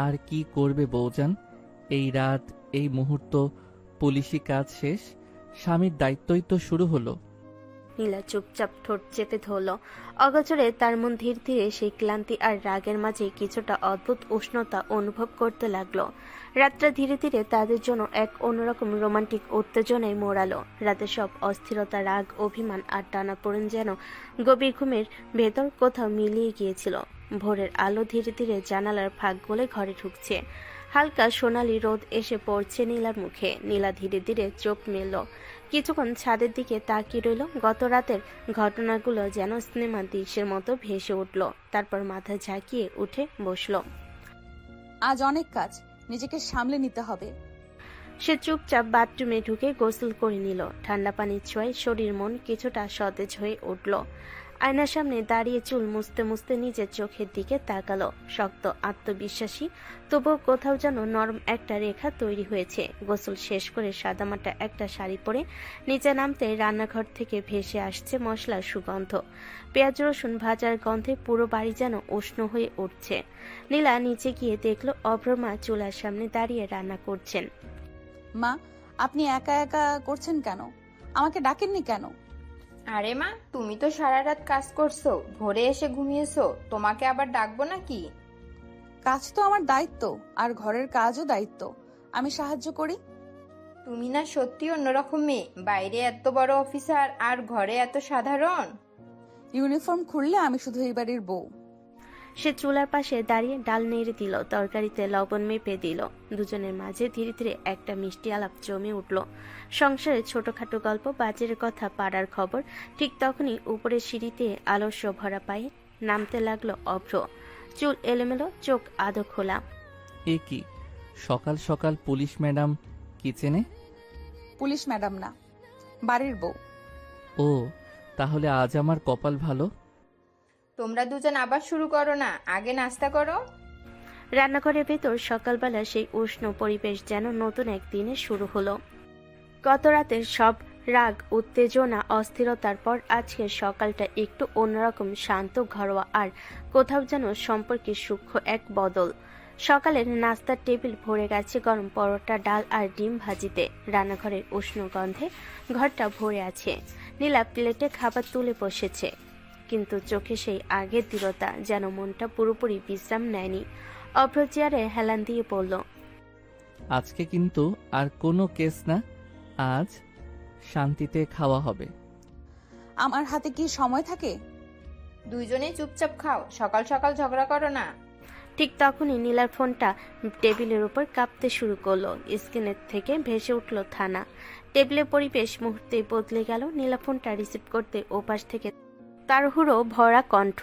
আর কি করবে বউজান, এই রাত, এই মুহূর্ত, পুলিশি কাজ শেষ, স্বামীর দায়িত্বই তো শুরু হলো। নীলা চুপচাপ ঠোঁট চেপে ধরল। অগোচরে তার মন ধীরে ধীরে সেই ক্লান্তি আর রাগের মাঝে কিছুটা অদ্ভুত উষ্ণতা অনুভব করতে লাগলো। রাতটা ধীরে ধীরে তাদের জন্য এক অন্যরকম রোমান্টিক উত্তেজনায় মোড়ালো। রাতে সব অস্থিরতা, রাগ, অভিমান আর টানাপোড়েন যেন গভীর ঘুমের ভেতর কোথাও মিলিয়ে গিয়েছিল। ভোরের আলো ধীরে ধীরে জানালার ফাঁক গলে ঘরে ঢুকছে। হালকা সোনালি রোদ এসে পড়ছে নীলার মুখে। নীলা ধীরে ধীরে চোখ মেলল। কিছুক্ষণ ছাদের দিকে তাকিয়ে রইল। গত রাতের ঘটনাগুলো যেন সিনেমা দৃশ্যের মতো ভেসে উঠল। তারপর মাথা ঝাঁকিয়ে উঠে বসল। আজ অনেক কাজ, নিজেকে সামলে নিতে হবে। সে চুপচাপ বাথরুমে ঢুকে গোসল করে নিল। ঠান্ডা পানির ছোঁয়ায় শরীর মন কিছুটা সতেজ হয়ে উঠল। আয়নার সামনে দাঁড়িয়ে চুল মুছতে মুছতে নিজের চোখের দিকে তাকালো। শক্ত, আত্মবিশ্বাসী, তবুও কোথাও যেন নরম একটা রেখা তৈরি হয়েছে। গোসল শেষ করে সাদামাটা একটা শাড়ি পরে নিচে নামতে রান্নাঘর থেকে ভেসে আসছে মশলার সুগন্ধ। পেঁয়াজ রসুন ভাজার গন্ধে পুরো বাড়ি যেন উষ্ণ হয়ে উঠছে। নীলা নিচে গিয়ে দেখলো অভ্রমা চুলার সামনে দাঁড়িয়ে রান্না করছেন। মা, আপনি একা একা করছেন কেন? আমাকে ডাকেননি কেন? আরে মা, তুমি তো সারা রাত কাজ করছো, ভোরে এসে ঘুমিয়েছো, তোমাকে আবার ডাকবো নাকি? কাজ তো আমার দায়িত্ব, আর ঘরের কাজও দায়িত্ব। আমি সাহায্য করি। তুমি না সত্যি অন্যরকম মেয়ে, বাইরে এত বড় অফিসার আর ঘরে এত সাধারণ। ইউনিফর্ম খুললে আমি শুধু এই বাড়ির বউ। সে চুলার পাশে দাঁড়িয়ে ডাল নেড়ে দিল, তরকারিতে লবণ মেপে দিল। দুজনের মাঝে ধীরে ধীরে একটা মিষ্টি আলাপ জমে উঠল। সংসারের ছোটখাটো গল্প, বাজারের কথা, পাড়ার খবর। ঠিক তখনই উপরের সিঁড়িতে আলস্য ভরা পায়ে নামতে লাগলো অভ্র। চুল এলোমেলো, চোখ আধো খোলা। এ কি সকাল সকাল পুলিশ ম্যাডাম কিচেনে? পুলিশ ম্যাডাম না, বাড়ির বউ। ও, তাহলে আজ আমার কপাল ভালো। তোমরা দুজন আবার শুরু করো না, আগে নাস্তা করো। রান্নাঘরের ভেতর সকালবেলা সেই উষ্ণ পরিবেশ যেন নতুন এক দিনে শুরু হলো। গত রাতের সব রাগ, উত্তেজনা, অস্থিরতার পর আজকের সকালটা একটু অন্যরকম, শান্ত, ঘরোয়া, আর কোথাও যেন সম্পর্কের সূক্ষ্ম এক বদল। সকালের নাস্তার টেবিল ভরে গেছে গরম পরোটা, ডাল আর ডিম ভাজিতে। রান্নাঘরের উষ্ণ গন্ধে ঘরটা ভরে আছে। নীলা প্লেটে খাবার তুলে বসেছে, কিন্তু চোখে সেই আগের দৃঢ়তা, যেন মনটা পুরোপুরি বিশ্রাম নেয়নি। অভ্র চেয়ারে হেলান দিয়ে বলল, আজকে কিন্তু আর কোনো কেস না, আজ শান্তিতে খাওয়া হবে। আমার হাতে কি সময় থাকে? দুইজনেই চুপচাপ খাও, সকাল সকাল ঝগড়া করো না। ঠিক তখনই নীলার ফোনটা টেবিলের উপর কাঁপতে শুরু করলো। স্ক্রিনের থেকে ভেসে উঠল থানা। টেবিলের পরিবেশ মুহূর্তেই বদলে গেল। নীলা ফোনটা রিসিভ করতে ওপাশ থেকে তাড়াহুড়ো ভরা কণ্ঠ।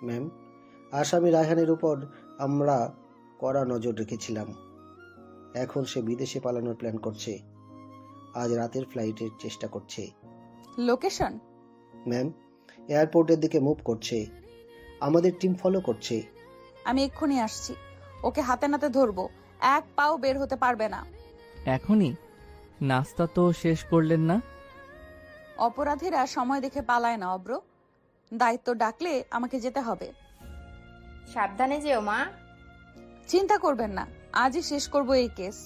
ম্যাম, আসামি রায়হানের উপর আমরা কড়া নজর রেখেছিলাম। এখন সে বিদেশে পালানোর প্ল্যান করছে। আজ রাতের ফ্লাইটের চেষ্টা করছে। লোকেশন? ম্যাম, এয়ারপোর্টের দিকে মুভ করছে। আমাদের টিম ফলো করছে। আমি এক্ষুনি আসছি। ওকে হাতে নাতে ধরবো, এক পাও বের হতে পারবে না। এখনই? নাস্তা তো শেষ করলেন না? অপরাধীরা সময় দেখে পালায় না অব্র। দায়িত্ব ডাকলে আমাকে যেতে হবে। সাবধানে যেও মা। চিন্তা করবেন না, আজই শেষ করব এই কেস।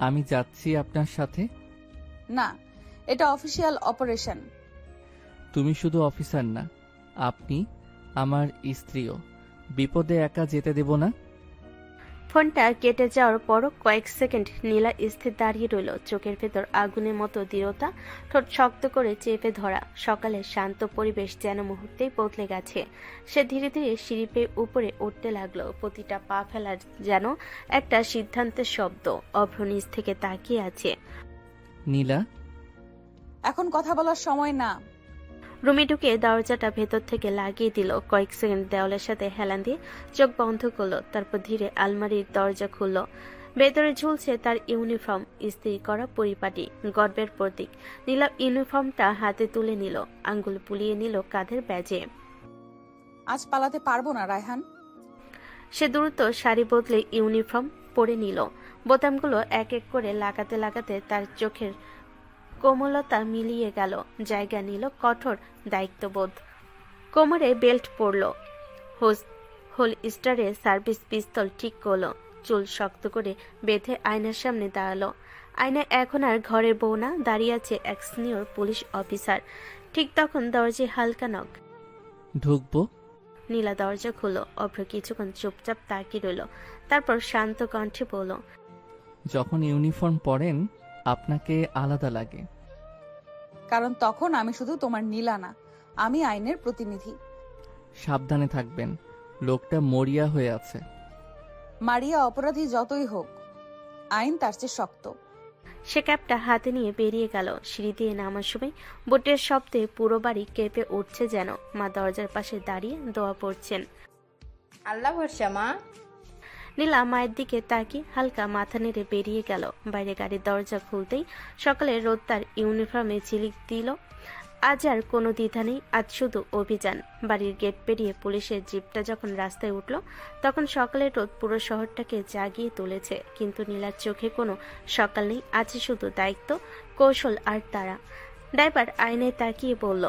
আমি যাচ্ছি আপনার সাথে। না, এটা অফিসিয়াল অপারেশন। তুমি শুধু অফিসার না, আপনি আমার স্ত্রীও। বিপদে একা যেতে দেব না। ফোনটা কেটে যাওয়ার পরও কয়েক সেকেন্ড নীলা স্থির দাঁড়িয়ে রইল। চোখের ভেতর আগুনের মতো দৃঢ়তা, ঠোঁট শক্ত করে চেপে ধরা। সকালের শান্ত পরিবেশ যেন মুহূর্তেই বদলে গেছে। সে ধীরে ধীরে সিঁড়ি পেয়ে উপরে উঠতে লাগলো। প্রতিটা পা ফেলার যেন একটা সিদ্ধান্তের শব্দ। অভ্র নিচ থেকে তাকিয়ে আছে। নীলা, এখন কথা বলার সময় না। রুমে ঢুকে দরজাটা ভেতর থেকে লাগিয়ে দিল। কয়েক সেকেন্ড দেওয়ালের সাথে হেলান দিয়ে চোখ বন্ধ করলো। তারপর ধীরে আলমারির দরজা খুলল। ভেতরে ঝুলছে তার ইউনিফর্ম, ইস্ত্রি করা পরিপাটি, গর্বের প্রতীক। নীলা ইউনিফর্মটা হাতে তুলে নিল, আঙ্গুল বুলিয়ে নিল কাঁধের ব্যাজে। আজ পালাতে পারবো না রায়হান। সে দ্রুত শাড়ি বদলে ইউনিফর্ম পরে নিল। বোতামগুলো এক এক করে লাগাতে লাগাতে তার চোখের কোমলতা মিলিয়ে গেল। জায়গা নিল কঠোর দায়িত্ববোধ। কোমরে বেল্ট পরল, হোল স্টারে সার্ভিস পিস্তল ঠিক করলো। চুল শক্ত করে বেঁধে আয়নার সামনে দাঁড়ালো। আয়নায় এখন আর ঘরের বউ না, দাঁড়িয়ে আছে এক সিনিয়র পুলিশ অফিসার। ঠিক তখন দরজায় হালকা নক। ঢুকবো? নীলা দরজা খুলল। অভ্র কিছুক্ষণ চুপচাপ তাকিয়ে রইল। তারপর শান্ত কণ্ঠে বলল, যখন ইউনিফর্ম পরেন আপনাকে আলাদা লাগে। কারণ তখন আমি শুধু তোমার নীলা না, আমি আইনের প্রতিনিধি। সাবধানে থাকবেন, লোকটা মরিয়া হয়ে আছে। মারিয়া অপরাধী যতই হোক, আইন তার চেয়ে শক্ত। সে ক্যাপটা হাতে নিয়ে বেরিয়ে গেল। সিঁড়ি দিয়ে নামার সময় বুটের শব্দে পুরো বাড়ি কেঁপে উঠছে যেন। মা দরজার পাশে দাঁড়িয়ে দোয়া পড়ছেন। আল্লাহ ভরসা মা। নীলা মায়ের দিকে তাকিয়ে হালকা মাথা নেড়ে বেরিয়ে গেল। বাইরে গাড়ির দরজা খুলতেই সকালে রোদ তার ইউনিফর্মে ঝিলিক দিল। আজ আর কোনো দ্বিধা নেই, আজ শুধু অভিযান। বাড়ির গেট পেরিয়ে পুলিশের জিপটা যখন রাস্তায় উঠল, তখন সকালের রোদ পুরো শহরটাকে জাগিয়ে তুলেছে। কিন্তু নীলার চোখে কোনো সকাল নেই, আছে শুধু দায়িত্ব, কৌশল আর তারা। ড্রাইভার আয়নায় তাকিয়ে বলল,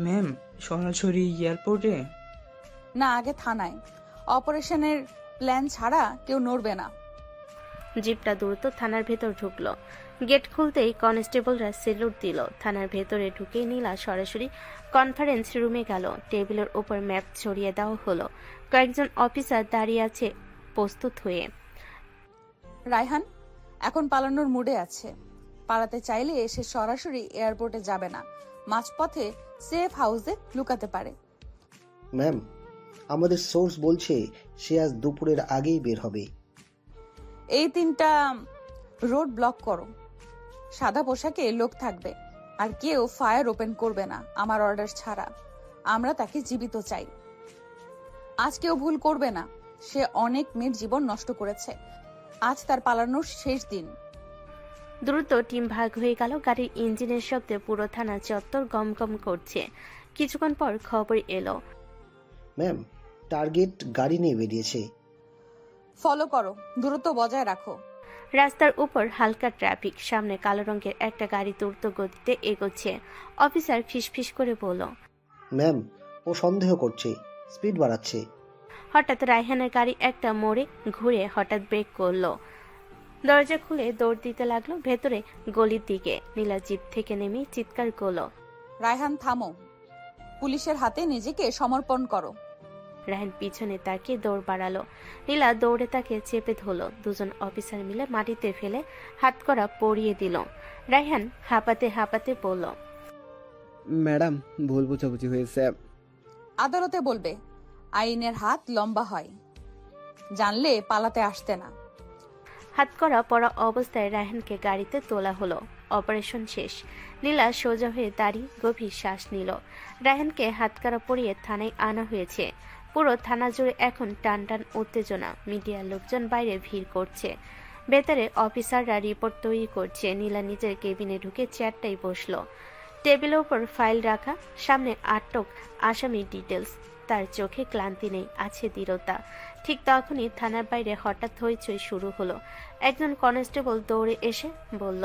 ম্যাম, সরাসরি এয়ারপোর্টে? না, আগে থানায়। অপারেশনের প্ল্যান ছাড়া কেউ নড়বে না। জিপটা দ্রুত থানার ভেতর ঢুকলো। গেট খুলতেই কনস্টেবলরা সেলুট দিল। থানার ভেতরে ঢুকে নীলা সরাসরি কনফারেন্স রুমে গেল। টেবিলের ওপর ম্যাপ ছড়িয়ে দেওয়া হলো। কয়েকজন অফিসার দাঁড়িয়ে আছে প্রস্তুত হয়ে। রায়হান এখন পালানোর মুডে আছে। পালাতে চাইলে সে সরাসরি এয়ারপোর্টে যাবে না, মাঝপথে সেফ হাউসে লুকাতে পারে। ম্যাম, আমাদের সোর্স বলছে সে আজ দুপুরের আগেই বের হবে। এই 3টা রোড ব্লক করো। সাদা পোশাকে লোক থাকবে আর কেউ ফায়ার ওপেন করবে না আমার অর্ডার ছাড়া। আমরা তাকে জীবিত চাই। আজ কেউ ভুল করবে না। সে অনেক মেয়ের জীবন নষ্ট করেছে। আজ তার পালানোর শেষ দিন। দ্রুত টিম ভাগ হয়ে গেল। গাড়ির ইঞ্জিনের শব্দে পুরো থানা চত্বর গমগম করছে। কিছুক্ষণ পর খবর এলো, ম্যাম, টার্গেট গাড়ি নিয়ে বেরিয়েছে। ফলো করো, দূরত্ব বজায় রাখো। রাস্তার উপর হালকা ট্রাফিক। সামনে কালো রঙের একটা গাড়ি দ্রুত গতিতে এগোচ্ছে। অফিসার ফিসফিস করে বলল, ম্যাম, ও সন্দেহ করছে, স্পিড বাড়াচ্ছে। হঠাৎ রায়হানের গাড়ি একটা মোড়ে ঘুরে হঠাৎ ব্রেক করলো। দরজা খুলে দৌড় দিতে লাগলো ভেতরে গলির দিকে। নীলা জিপ থেকে নেমে চিৎকার করলো, রায়হান থামো, পুলিশের হাতে নিজেকে সমর্পণ করো। রায়হান পিছনে তাকিয়ে দৌড় বাড়ালো। নীলা দৌড়ে তাকে চেপে ধরলো। দুজন অফিসার মিলে মাটিতে ফেলে হাতকড়া পরিয়ে দিল। রায়হান হাঁপাতে হাঁপাতে বলল, ম্যাডাম, ভুল বুঝাবুঝি হয়েছে। আদালতে বলবে আইনের হাত লম্বা হয়। জানলে পালাতে আসতে না। হাতকড়া পরা অবস্থায় রায়হানকে গাড়িতে তোলা হলো। অপারেশন শেষ। নীলা সোজা হয়ে দাঁড়িয়ে গভীর শ্বাস নিল। রায়হানকে হাতকড়া পরিয়ে থানায় আনা হয়েছে। পুরো থানা জুড়ে এখন টান টান উত্তেজনা। মিডিয়ার লোকজন বাইরে ভিড় করছে। ভেতরে অফিসাররা রিপোর্ট তৈরি করছে। নীলা নিজের কেবিনে ঢুকে চেয়ারটাই বসলো। টেবিলের উপর ফাইল রাখা, সামনে আটক আসামি ডিটেলস। তার চোখে ক্লান্তি নেই, আছে দৃঢ়তা। ঠিক তখনই থানার বাইরে হঠাৎ হইচই শুরু হলো। একজন কনস্টেবল দৌড়ে এসে বলল,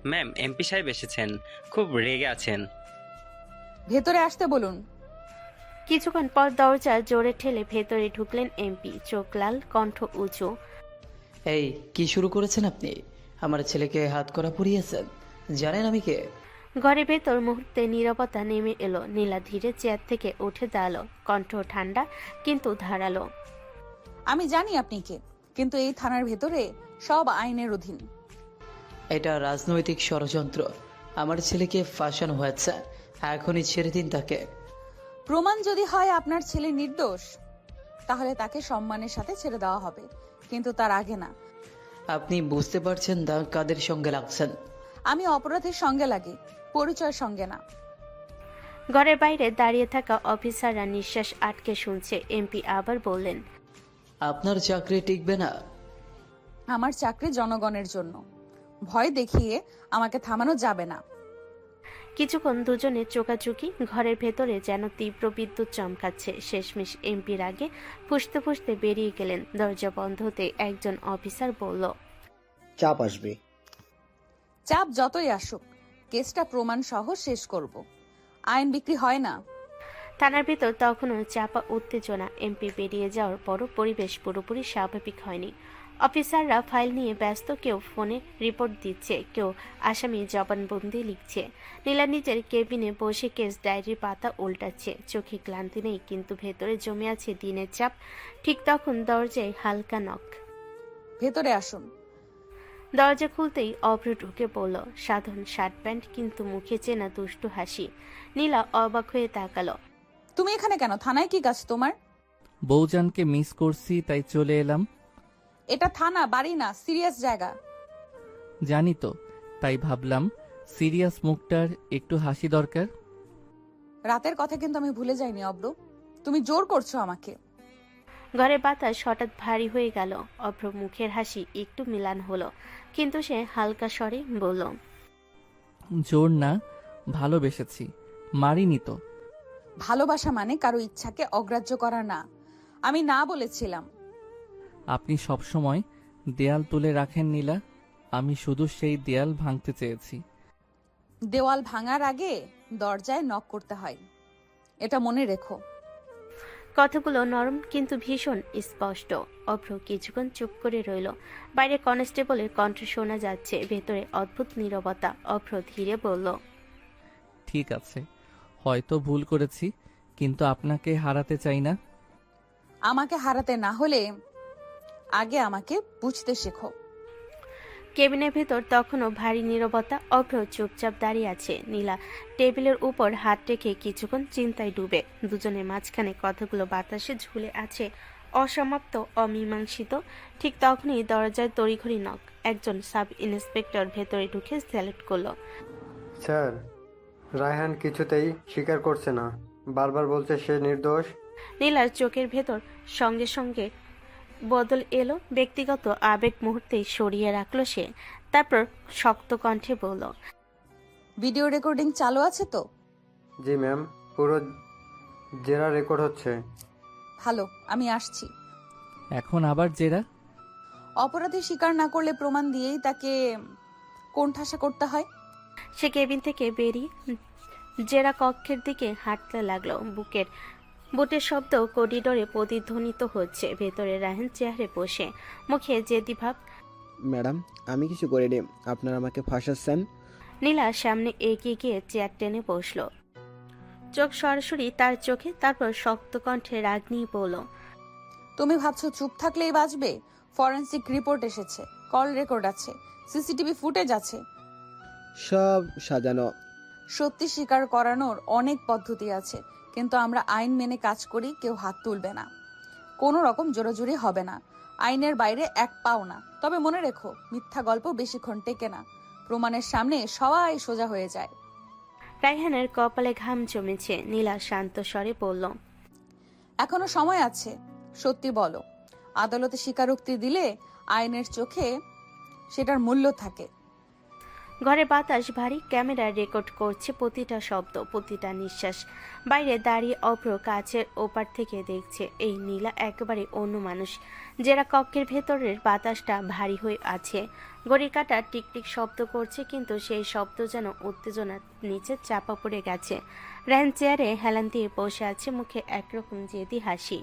ম্যাম, এমপি সাহেব এসেছেন, খুব রেগে আছেন। ভেতরে আসতে বলুন। কিছুক্ষণ পর দরজা জোরে ঠেলে ভেতরে ঢুকলেন এমপি। চোখ লাল, কণ্ঠ উঁচু। এই কি শুরু করেছেন আপনি? আমার ছেলেকে হাত করা পুড়িয়েছেন। জানেন আমি কে? ঘরের ভেতর মুহূর্তে নীরবতা নেমে এলো। নীলা ধীরে চেয়ার থেকে উঠে দাঁড়ালো, কণ্ঠ ঠান্ডা কিন্তু ধারালো। আমি জানি আপনি কে, কিন্তু এই থানার ভেতরে সব আইনের অধীন। এটা রাজনৈতিক ষড়যন্ত্র। আমার ছেলেকে ফাঁসানো হয়েছে। এখনই ছেড়ে দিন তাকে। প্রমাণ যদি হয় আপনার ছেলে নির্দোষ, তাহলে তাকে সম্মানের সাথে ছেড়ে দেওয়া হবে, কিন্তু তার আগে না। আপনি বুঝতে পারছেন না কাদের সঙ্গে লাগছেন? আমি অপরাধের সঙ্গে লাগি, পরিচয়ের সঙ্গে না। ঘরের বাইরে দাঁড়িয়ে থাকা অফিসাররা নিঃশ্বাস আটকে শুনছে। এমপি আবার বললেন, আপনার চাকরি টিকবে না। আমার চাকরি জনগণের জন্য। ভয় দেখিয়ে আমাকে থামানো যাবে না। কিছুক্ষণ দুজনে চোকাচুকি। ঘরের ভেতরে যেন তীব্র বিদ্যুৎ চমকাচ্ছে। শেষমেশ এমপির আগে ফুসতে ফুসতে বেরিয়ে গেলেন। দরজা বন্ধ হতে একজন অফিসার বলল, চাপ আসবে। চাপ যতই আসুক, কেসটা প্রমাণ সহ শেষ করব। আইন বিক্রি হয় না। থানার ভিতর তখনও চাপা উত্তেজনা। এমপি বেরিয়ে যাওয়ার পরও পরিবেশ পুরোপুরি স্বাভাবিক হয়নি। অফিসাররা ফাইল নিয়ে ব্যস্ত। কেউ ফোনে রিপোর্ট দিচ্ছে, কেউ আসামি জবানবন্দি লিখছে। নীলা নিজের কেবিনে বসে কেস ডায়েরির পাতা উল্টাচ্ছে। চোখে ক্লান্তি নেই, কিন্তু ভেতরে জমে আছে দিনের চাপ। ঠিক তখন দরজায় হালকা নক। ভেতরে আসুন। দরজা খুলতেই অভ্র ঢুকে পড়ল। সাধারণ শার্ট প্যান্ট, কিন্তু মুখে চেনা দুষ্টু হাসি। নীলা অবাক হয়ে তাকালো। তুমি এখানে কেন? থানায় কি কাজ তোমার? বউজানকে মিস করছি, তাই চলে এলাম। এটা থানা, বাড়ি না, সিরিয়াস জায়গা। জানি তো, তাই ভাবলাম সিরিয়াস মুখটার একটু হাসি দরকার। রাতের কথা কিন্তু আমি ভুলে যাইনি অব্র। তুমি জোর করছো আমাকে। ঘরের বাতাস হঠাৎ ভারী হয়ে গেল। অভ্র মুখের হাসি একটু মিলান হলো, কিন্তু সে হালকা স্বরে বলল, জোর না, ভালোবেসেছি, মারিনি তো। ভালোবাসা মানে কারো ইচ্ছাকে অগ্রাহ্য করা না। আমি না বলেছিলাম। আপনি সবসময় দেয়াল তুলে রাখেন নীলা, আমি শুধু সেই দেয়াল ভাঙতে চেয়েছি। দেওয়াল ভাঙার আগে দরজায় নক করতে হয়, এটা মনে রেখো। কথাগুলো নরম কিন্তু ভীষণ স্পষ্ট। অভ্র কিছুক্ষণ চুপ করে রইল। বাইরে কনস্টেবলের কণ্ঠ শোনা যাচ্ছে, ভেতরে অদ্ভুত নীরবতা। অভ্র ধীরে বলল, ঠিক আছে, হয়তো ভুল করেছি, কিন্তু আপনাকে হারাতে চাই না। আমাকে হারাতে না হলে আগে আমাকে বুঝতে শেখো। কেবিনের ভেতর তখনও ভারী নীরবতা। অভ্র চুপচাপ দাঁড়িয়ে আছে। নীলা টেবিলের উপর হাত রেখে কিছুক্ষণ চিন্তায় ডুবে। দুজনের মাঝখানে কথাগুলো বাতাসে ঝুলে আছে, অসমাপ্ত, অমীমাংসিত। ঠিক তখনই দরজায় তড়িঘড়ি নক। একজন সাব ইন্সপেক্টর ভেতরে ঢুকে স্যালুট করলো। স্যার, রায়হান কিছুতেই স্বীকার করছে না, বারবার বলছে সে নির্দোষ। নীলার চোখের ভেতর সঙ্গে সঙ্গে বদল এলো। ব্যক্তিগত আবেগ মুহূর্তেই সরিয়ে রাখলো সে। তারপর শক্ত কণ্ঠে বলল, ভিডিও রেকর্ডিং চালু আছে তো? জি ম্যাম, পুরো জেরা রেকর্ড হচ্ছে। ভালো, আমি আসছি। এখন আবার জেরা? অপরাধী স্বীকার না করলে প্রমাণ দিয়েই তাকে কোণঠাসা করতে হয়। সে কেবিন থেকে বেরিয়ে জেরা কক্ষের দিকে হাঁটতে লাগলো। বুটের শব্দ করিডোরে প্রতিধ্বনিত হচ্ছে। ভেতরে রায়হান চেয়ারে বসে, মুখে জেদি ভাব। ম্যাডাম, আমি কিছু করিনি, আপনারা আমাকে ফাঁসাচ্ছেন। নীলা সামনে এগিয়ে গিয়ে চেয়ার টেনে বসলো, চোখ সরাসরি তার চোখে। তারপর শক্ত কণ্ঠে রাগ নিয়ে বলল, তুমি ভাবছো চুপ থাকলেই বাঁচবে? ফরেনসিক রিপোর্ট এসেছে, কল রেকর্ড আছে, সিসিটিভি ফুটেজ আছে। সব সাজানো। সত্যি স্বীকার করানোর অনেক পদ্ধতি আছে, কিন্তু আমরা আইন মেনে কাজ করি। কেউ হাত তুলবে না, কোনো রকম জোরাজুরি হবে না, আইনের বাইরে এক পাও না। তবে মনে রেখো, মিথ্যা গল্প বেশিক্ষণ টেকে না, প্রমাণের সামনে সবাই সোজা হয়ে যায়। রায়হানের কপালে ঘাম জমেছে। নীলা শান্ত স্বরে বলল, এখনো সময় আছে, সত্যি বলো। আদালতে স্বীকারোক্তি দিলে আইনের চোখে সেটার মূল্য থাকে। ঘরে বাতাস ভারী, ক্যামেরা রেকর্ড করছে প্রতিটা শব্দ, প্রতিটা নিঃশ্বাস। বাইরে দাঁড়িয়ে অভ্র কাছের ওপার থেকে দেখছে। এই নীলা একেবারে অন্য মানুষ। যারা কক্ষের ভেতরের বাতাসটা ভারী হয়ে আছে, ঘড়ির কাঁটা টিকটিক শব্দ করছে, কিন্তু সেই শব্দ যেন উত্তেজনার নিচে চাপা পড়ে গেছে। রায়হান চেয়ারে হেলান দিয়ে বসে আছে, মুখে একরকম জেদি হাসি।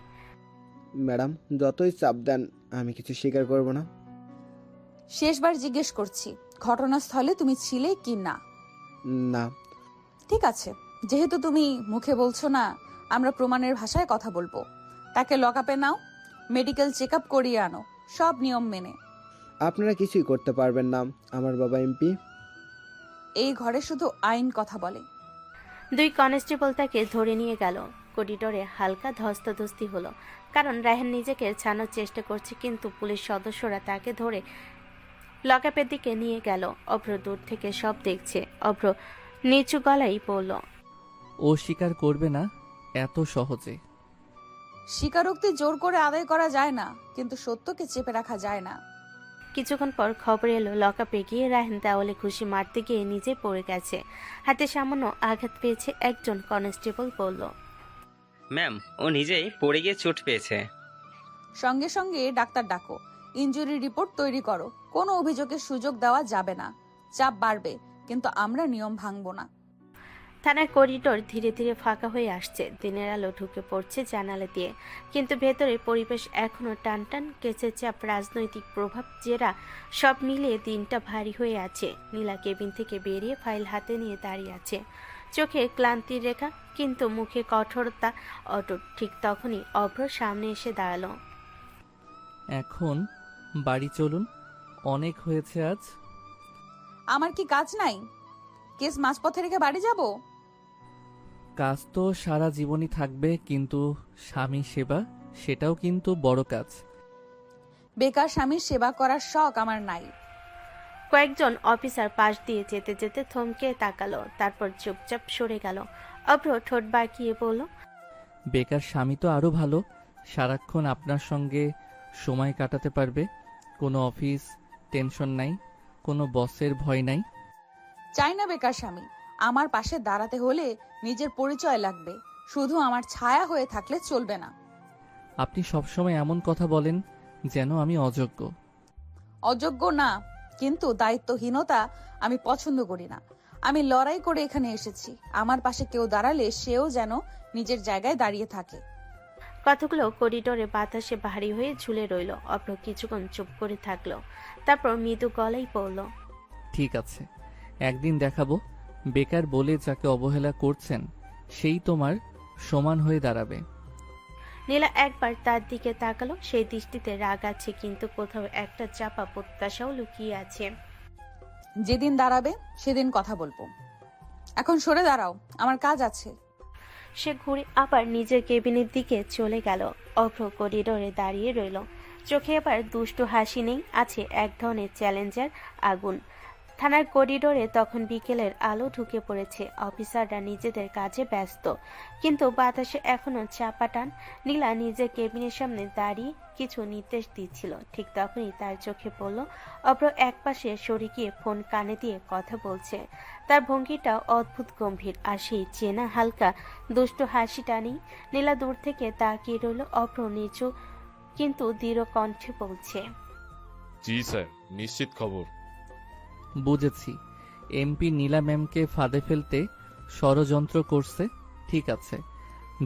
ম্যাডাম, যতই চাপ দেন, আমি কিছু স্বীকার করব না। শেষবার জিজ্ঞেস করছি, ঘটনাস্থলে তুমি ছিলে কি না? না। ঠিক আছে, যেহেতু তুমি মুখে বলছো না, আমরা প্রমাণের ভাষায় কথা বলবো। তাকে লকআপে নাও, মেডিকেল চেক আপ করিয়ে আনো, সব নিয়ম মেনে। আপনারা কিছুই করতে পারবেন না, আমার বাবা এমপি। এই ঘরে শুধু আইন কথা বলে। দুই কনস্টেবল তাকে ধরে নিয়ে গেল। করিডোরে হালকা ধস্তাধস্তি হলো, কারণ রায়হান নিজেকে ছাড়ানোর চেষ্টা করছে, কিন্তু পুলিশ সদস্যরা তাকে ধরে লকআপের দিকে নিয়ে গেল। অভ্র দূর থেকে সব দেখছে। অভ্র নিচু গলায় বলল, ও স্বীকার করবে না এত সহজে। স্বীকারোক্তি জোর করে আদায় করা যায় না, কিন্তু সত্যকে চেপে রাখা যায় না। কিছুক্ষণ পর খবর এলো, লকআপে গিয়ে রায়হান দেওয়ালে খুশি মারতে গিয়ে নিজে পড়ে গেছে। হাতে সামান্য আঘাত পেয়েছে। একজন কনস্টেবল বলল, ম্যাম, ও নিজেই পড়ে গিয়ে চোট পেয়েছে। সঙ্গে সঙ্গে ডাক্তার ডাকো, ইনজুরি রিপোর্ট তৈরি করো। কোনো অভিযোগের সুযোগ দেওয়া যাবে না। চাপ বাড়বে, কিন্তু আমরা নিয়ম ভাঙবো না। থানার করিডোর ধীরে ধীরে ফাঁকা হয়ে আসছে। দিনের আলো ঢুকে পড়ছে জানালা দিয়ে, কিন্তু ভেতরের পরিবেশ এখনো টানটান। কেসের চাপ, রাজনৈতিক প্রভাব, জেরা, সব মিলিয়ে দিনটা ভারী হয়ে আছে। নীলা কেবিন থেকে বেরিয়ে ফাইল হাতে নিয়ে দাঁড়িয়ে আছে, চোখে ক্লান্তির রেখা, কিন্তু মুখে কঠোরতা অটুট। ঠিক তখনই অভ্র সামনে এসে দাঁড়ালো। এখন বাড়ি চলুন, অনেক হয়েছে আজ। আমার কি কাজ নাই? কেস মাঝপথে রেখে বাড়ি যাব? কাজ তো সারা জীবনই থাকবে, কিন্তু স্বামী সেবা, সেটাও কিন্তু বড় কাজ। বেকার স্বামীর সেবা করার শখ আমার নাই। কয়েকজন অফিসার পাশ দিয়ে যেতে যেতে থমকে তাকালো, তারপর চুপচাপ সরে গেল। অভ্র ঠোঁট বাঁকিয়ে বলল, বেকার স্বামী তো আরো ভালো, সারাক্ষণ আপনার সঙ্গে সময় কাটাতে পারবে। কোনো অফিস টেনশন নাই, কোনো বসের ভয় নাই। চাই না বেকার স্বামী। আমার পাশে দাঁড়াতে হলে নিজের পরিচয় লাগবে, শুধু আমার ছায়া হয়ে থাকলে চলবে না। আপনি সবসময় এমন কথা বলেন যেন আমি অযোগ্য। অযোগ্য না, কিন্তু দায়িত্বহীনতা আমি পছন্দ করি না। আমি লড়াই করে এখানে এসেছি। আমার পাশে কেউ দাঁড়ালে সেও যেন নিজের জায়গায় দাঁড়িয়ে থাকে। কথাগুলো করিডোরে বাতাসে ভারী হয়ে ঝুলে রইল। অভ্র কিছুক্ষণ চুপ করে থাকলো, তারপর মৃদু গলায় বলল, ঠিক আছে, একদিন দেখাবো বেকার বলে যাকে অবহেলা করছেন সেই তোমার সমান হয়ে দাঁড়াবে। নীলা একবার তার দিকে তাকালো, সেই দৃষ্টিতে রাগ আছে কিন্তু কোথাও একটা চাপা প্রত্যাশাও লুকিয়ে আছে। যেদিন দাঁড়াবে সেদিন কথা বলবো, এখন সরে দাঁড়াও, আমার কাজ আছে। সে ঘুরে আবার নিজের কেবিনের দিকে চলে গেল। অভ্র করিডোরে দাঁড়িয়ে রইল, চোখে আবার দুষ্টু হাসি নেই, আছে এক ধরনের চ্যালেঞ্জার আগুন। থানার করিডোরে তখন বিকেলের আলো ঢুকে পড়েছে, অফিসাররা নিজেদের কাজে ব্যস্ত, কিন্তু বাতাসে এখনো চাপা টান। নীলা নিজের কেবিনের সামনে দাঁড়িয়ে কিছু নির্দেশ দিচ্ছিল, ঠিক তখনই তার চোখে পড়ল অভ্র একপাশে সরে গিয়ে ফোন কানে দিয়ে কথা বলছে। তার ভঙ্গিটা অদ্ভুত গম্ভীর, আর সেই চেনা হালকা দুষ্টু হাসিটা নেই। নীলা দূর থেকে তাকিয়ে রইল, অভ্র নিচু কিন্তু দৃঢ় কণ্ঠে বলছে, জি স্যার, নিশ্চিত খবর। বুঝেছি, এমপি নীলা ম্যামকে ফাঁদে ফেলতে ষড়যন্ত্র করছে। ঠিক আছে,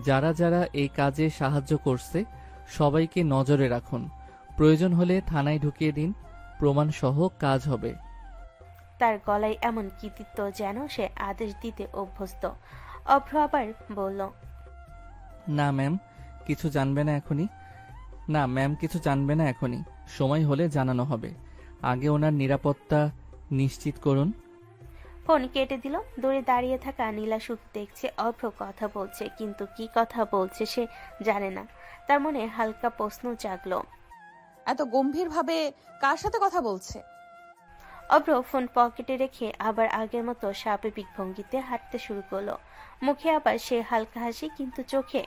যারা যারা এই কাজে সাহায্য করছে সবাইকে নজরে রাখুন, প্রয়োজন হলে থানায় ঢুকিয়ে দিন, প্রমাণ সহ কাজ হবে। তার গলায় এমন কৃতিত্ব যেন সে আদেশ দিতে অভ্যস্ত। অভ্র আবার বলল, না ম্যাম, কিছু জানবে না এখনই। না ম্যাম, কিছু জানবে না এখনই, সময় হলে জানানো হবে। আগে ওনার নিরাপত্তা নিশ্চিত করুন। ফোন কেটে দিল। দূরে দাঁড়িয়ে থাকা নীলা শুধু দেখছে অভ্র কথা বলছে, কিন্তু কি কথা বলছে সে জানে না। তার মনে হালকা প্রশ্ন জাগলো, এত গম্ভীর ভাবে কার সাথে কথা বলছে? অভ্র ফোন পকেটে রেখে আবার আগের মতো স্বাভাবিক ভঙ্গিতে হাঁটতে শুরু করলো। মুখে আবার সে হালকা হাসি, কিন্তু চোখে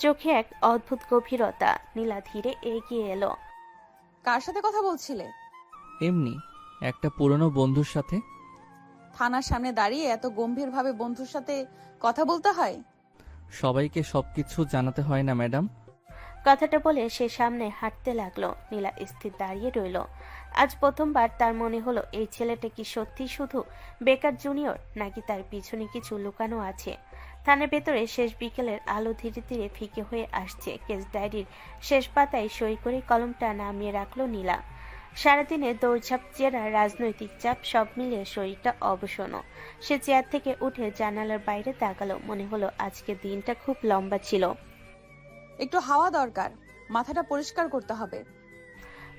চোখে এক অদ্ভুত গভীরতা। নীলা ধীরে এগিয়ে এলো। কার সাথে কথা বলছিলে? এমনি একটা পুরনো বন্ধুর সাথে। থানার সামনে দাঁড়িয়ে এত গম্ভীর ভাবে বন্ধুর সাথে কথা বলতে হয়? সবাইকে সবকিছু জানাতে হয় না ম্যাডাম। কথাটা বলে সে সামনে হাঁটতে লাগলো। নীলা স্থির দাঁড়িয়ে রইল। আজ প্রথমবার তার মনে হলো এই ছেলেটা কি সত্যি শুধু বেকার জুনিয়র, নাকি তার পিছনে কিছু লুকানো আছে। থানার ভেতরে শেষ বিকেলের আলো ধীরে ধীরে ফিকে হয়ে আসছে। কেস ডায়েরির শেষ পাতায় সই করে কলমটা নামিয়ে রাখলো নীলা। সারাদিনের দৌড়ঝাঁপ, জেরা, রাজনৈতিক চাপ সব মিলিয়ে শরীরটা অবসন্ন। সে চেয়ার থেকে উঠে জানালার বাইরে তাকালো। মনে হলো আজকের দিনটা খুব লম্বা ছিল। একটু হাওয়া দরকার, মাথাটা পরিষ্কার করতে হবে।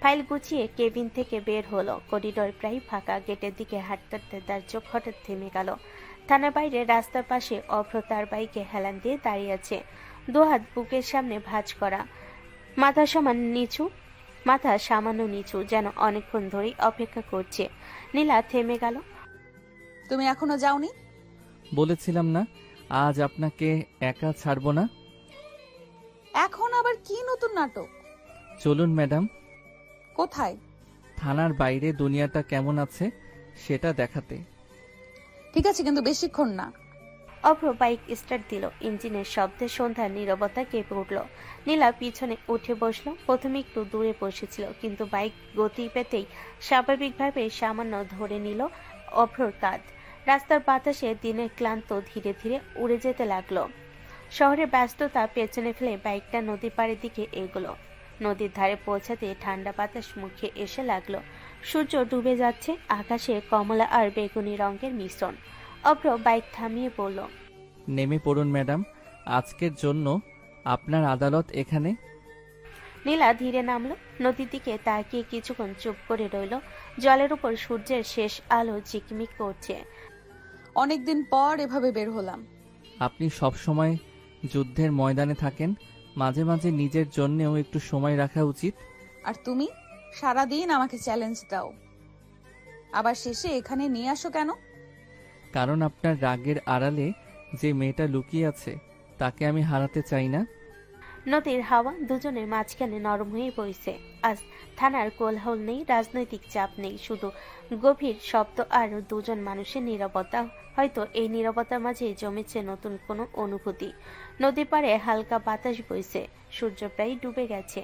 ফাইল গুছিয়ে কেবিন থেকে বের হলো। করিডোর প্রায় ফাঁকা। গেটের দিকে হাঁটতে হাঁটতে তার চোখ হঠাৎ থেমে গেল। থানার বাইরে রাস্তার পাশে অভ্র তার বাইকে হেলান দিয়ে দাঁড়িয়ে আছে, দুহাত বুকের সামনে ভাঁজ করা, মাথা সামান্য নিচু, যেন অনেকক্ষণ ধরেই অপেক্ষা করছে। নীলা থেমে গেল। তুমি এখনো যাওনি? বলেছিলাম না আজ আপনাকে একা ছাড়বো না। এখন আবার কি নতুন নাটক? চলুন ম্যাডাম। কোথায়? থানার বাইরে দুনিয়াটা কেমন আছে সেটা দেখাতে। ঠিক আছে, কিন্তু বেশিক্ষণ না। অভ্র বাইক স্টার্ট দিল। ইঞ্জিনের শব্দে সন্ধ্যার নীরবতা কেঁপে উঠল। নীলা পিছনে উঠে বসলো। প্রথমে একটু দূরে বসেছিল, কিন্তু বাইক গতি পেতেই স্বাভাবিকভাবে সামান্য ধরে নিল অভ্রর কাঁধ। রাস্তার বাতাসে দিনের ক্লান্ত ধীরে ধীরে উড়ে যেতে লাগলো। শহরের ব্যস্ততা পেছনে ফেলে বাইকটা নদী পাড়ের দিকে এগোলো। নদীর ধারে পৌঁছাতে ঠান্ডা বাতাস মুখে এসে লাগলো। সূর্য ডুবে যাচ্ছে, আকাশে কমলা আর বেগুনি রঙের মিশ্রণ। অভ্র বাইক থামিয়ে বলল, নেমে পড়ুন ম্যাডাম, আজকের জন্য আপনার আদালত এখানে। নীলা ধীরে নামলো। নদীর দিকে তাকিয়ে কিছুক্ষণ চুপ করে রইল। জলের উপর সূর্যের শেষ আলো ঝিকমিক করছে। অনেকদিন পর এভাবে বের হলাম। আপনি সব সময় যুদ্ধের ময়দানে থাকেন, মাঝে মাঝে নিজের জন্যেও একটু সময় রাখা উচিত। আর তুমি সারাদিন আমাকে চ্যালেঞ্জ দাও, আবার শেষে এখানে নিয়ে আসো কেন? কারণ আপনার রাগের আড়ালে যে মেয়েটা লুকিয়ে আছে তাকে আমি হারাতে চাই না। নদীর হাওয়া দুজনের মাঝখানে নরম হয়ে বইছে। আজ থানার কোলাহল নেই, রাজনৈতিক চাপ নেই, শুধু গভীর শব্দ আর দুজন মানুষের নীরবতা। হয়তো এই নীরবতার মাঝে জমেছে নতুন কোনো অনুভূতি। নদীর পাড়ে হালকা বাতাস বইছে, সূর্য প্রায় ডুবে গেছে।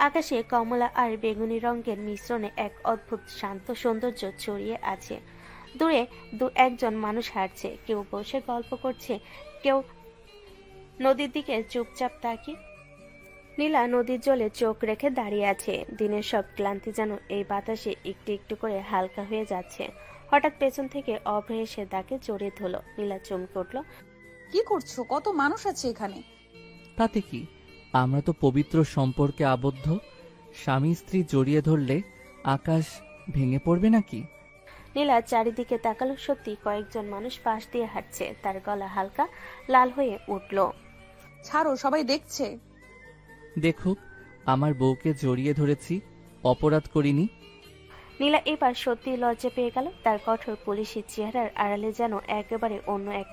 আকাশে কমলা আর বেগুনি রঙের মিশ্রণে এক অদ্ভুত শান্ত সৌন্দর্য ছড়িয়ে আছে। দূরে একজন মানুষ হাঁটছে, কেউ বসে গল্প করছে, কেউ নদীর দিকে চুপচাপ তাকিয়ে। নীলা নদীর জলে চোখ রেখে দাঁড়িয়ে আছে। দিনের সব ক্লান্তি যেন এই বাতাসে একটু একটু করে হালকা হয়ে যাচ্ছে। হঠাৎ পেছন থেকে অভ্র এসে তাকে জড়িয়ে ধরল। নীলা চমকে উঠল। কি করছো? কত মানুষ আছে এখানে। তাতে কি, আমরা তো পবিত্র সম্পর্কে আবদ্ধ। স্বামী স্ত্রী জড়িয়ে ধরলে আকাশ ভেঙে পড়বে নাকি? নীলা চারিদিকে তাকালো, সত্যি কয়েকজন মানুষ পাশ দিয়ে হাঁটছে। তার গলা হালকা লাল হয়ে উঠল। ছাড়ো, সবাই দেখছে। দেখুক, আমার বউকে জড়িয়ে ধরেছি, অপরাধ করিনি। নীলা এবার সত্যি লজ্জা পেয়ে গেল। তার কঠোর পুলিশি চেহারার আড়ালে যেন একেবারে অন্য এক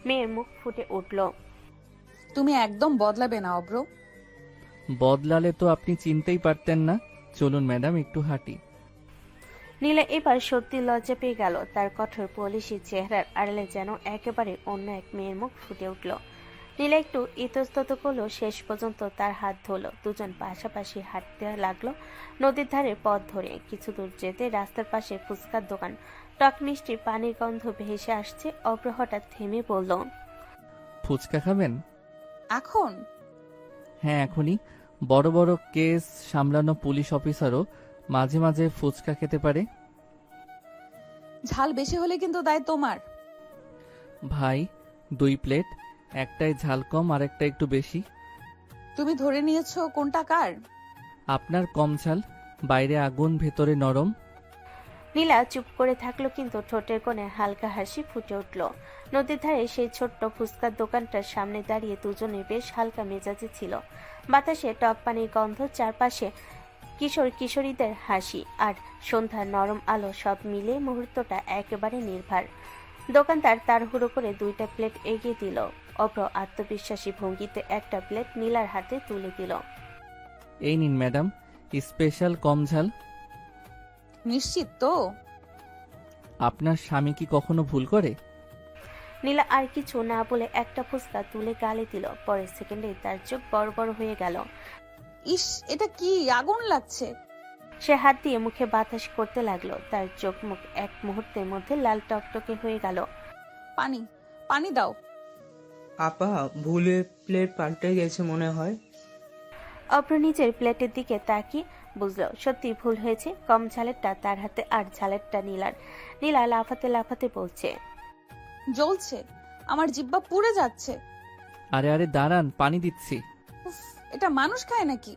মেয়ের মুখ ফুটে উঠল। তুমি একদম বদলাবে না অব্র। বদলালে তো আপনি চিনতেই পারতেন না। চলুন ম্যাডাম, একটু হাঁটি। নীলা এবার সত্যি লজ্জা পেয়ে গেল। তার কঠোর পুলিশি চেহারার আড়ালে যেন একেবারে অন্য এক মেয়ের মুখ ফুটে উঠল। নীলা একটু ইতস্তত করলো, শেষ পর্যন্ত তার হাত ধরল। দুজন পাশাপাশি হাঁটতে লাগলো নদীর ধারে পথ ধরে। কিছু দূর যেতে রাস্তার পাশে ফুচকার দোকান, টক মিষ্টি পানির গন্ধ ভেসে আসছে। অব্র হঠাৎ থেমে বলল, ফুচকা খাবেন? এখন? হ্যাঁ, এখনই। বড় বড় কেস সামলানো পুলিশ অফিসারও মাঝে মাঝে ফুচকা খেতে পারে। ঝাল বেশি হলে কিন্তু দায় তোমার। ভাই, 2 প্লেট, একটাই ঝাল কম আর একটা একটু বেশি। তুমি ধরে নিয়েছো কোনটা কার? আপনার কম ঝাল, বাইরে আগুন ভেতরে নরম। নীলা চুপ করে থাকলো, কিন্তু ঠোঁটের কোণে হালকা হাসি ফুটে উঠল। নদীর ধারে সেই ছোট্ট ফুচকার দোকানটার সামনে দাঁড়িয়ে দুজনে বেশ হালকা মেজাজে ছিল। বাতাসে টক পানির গন্ধ, চারপাশে কিশোর কিশোরীদের হাসি আর সন্ধ্যার নরম আলো, সব মিলে মুহূর্তটা একেবারে নির্ভার। দোকানদার তাড়াহুড়ো করে 2টা প্লেট এগিয়ে দিল। অভ্র আত্মবিশ্বাসী ভঙ্গিতে একটা প্লেট নীলার হাতে তুলে দিল। এই নিন ম্যাডাম, স্পেশাল কম ঝাল। নিশ্চিত তো? আপনার স্বামী কি কখনো ভুল করে? নীলা আর কিছু না বলে একটা ফুচকা তুলে গালে দিল। পরের সেকেন্ডে তার চোখ বড় বড় হয়ে গেল। ইস, এটা কি? আগুন লাগছে। সে হাত দিয়ে মুখে বাতাস করতে লাগলো। তার চোখ মুখ এক মুহূর্তের মধ্যে লাল টকটকে হয়ে গেল। পানি, পানি দাও। আপা, ভুলে প্লেট পাল্টে গেছে মনে হয়। অভ্র নিজের প্লেটের দিকে তাকিয়ে বুঝলো সত্যি ভুল হয়েছে। কম ঝালেরটা তার হাতে আর ঝালেরটা নীলার। নীলা লাফাতে লাফাতে বলছে, জ্বলছে, আমার জিহ্বা পুড়ে যাচ্ছে। আরে আরে দাঁড়ান, পানি দিচ্ছি। উফ, এটা মানুষ খায় নাকি?